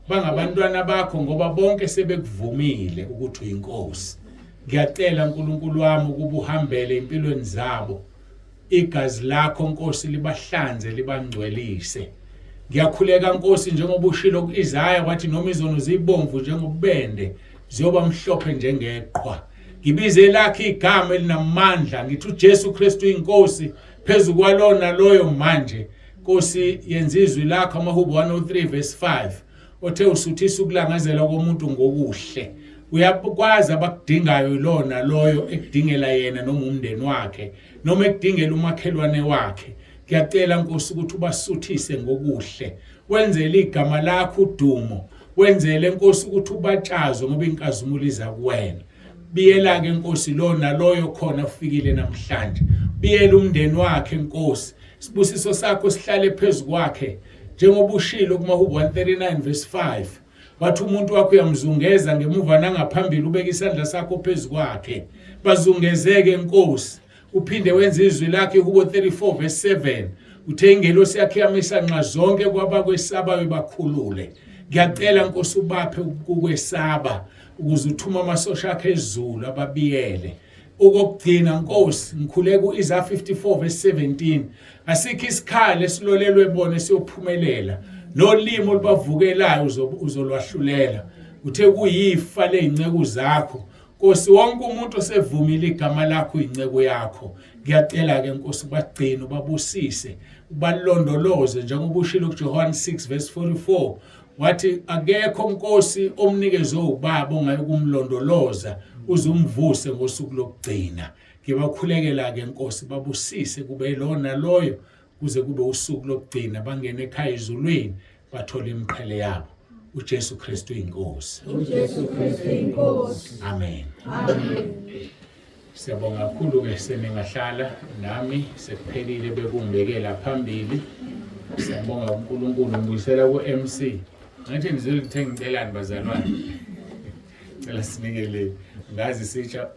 A: Bangabantwana bakho ngoba bonke sebekuvumile ukuthi uyinkosi. Ngiyacela uNkulunkulu wami ukuba uhambele impilweni zabo. Igazi lakho Nkosi libahlanze libangcwelise. Ngiyakhuleka Nkosi njengoba ushilo kuIsaya wathi noma izono zibomvu njengobubende ziyoba mhlophe njengeqhwa. Ngibize lakho igama elinamandla ngithi uJesu Kristu inkosi phezulu kwalona loyo manje. Nkosi yenza izwi lakho amaHubo 103 verse 5 othe usuthisa ukulangazela komuntu ngokuhle. Uyakwazi abakudingayo lona loyo ekudingela yena noma umndeni wakhe noma ekudingela umakhelwane wakhe. Ngiyacela Nkosi ukuthi ubasuthise ngokuhle. Wenzele igama lakho udumo. Wenzele Nkosi ukuthi ubatshazwe ngoba inkazimulo iza kuwena. Biyela ke Nkosi lona loyo khona ufikile namhlanje. Biyela umndeni wakhe Nkosi. Sibusiso sakho sihlale phezulu kwakhe njengoba ushilo kumaHubo 139 verse 5. Wathi umuntu wakho uyamzungeza ngemuva nangaphambili ubeka isandla sakho phezulu kwakhe. Bazungezeke Nkosi. Uphinde wenza izwi lakhe iHubo 34 verse 7. Uthe ingelosi yakhe yamisa nxa zonke kwabakwesabayo bakhulule. Ngiyacela Nkosi ubaphe ukwesaba ukuze uthuma amasosha akhe ezulu ababiyele. Okugcina Nkosi ngikhuleka uIsaiah 54 verse 17. Asikho isikhali esilolelwe bona siyophumelela. Nolimo olubavukelayo uzolwahlulela. Uthe kuyifa lezinceke zakho. Nkosi wonke umuntu osevumile igama lakho uyinceke yakho. Ngiyacela ke Nkosi bagcine ubabusise, ubalondoloze njengoba ushilo kuJohn 6 verse 44. Wathi akekho Nkosi omnikezo ubaba ongayi kumlondoloza uzumvuse ngosuku lokugcina. Ngibakhulekela ke Nkosi babusise kube lona loyo kuze kube usuku lokugcina bangene ekhaya ezulwini bathole imqhele yabo. uJesu Kristu inkosi. Amen. Siyabonga kakhulu ke seningahlala nami sekuphelile bekungibekela phambili. Siyabonga uNkulunkulu ngibuyisela ku-MC. Ngathi ngizolithenga ngicelani bazalwane. Cela sinikele ngazi sitsha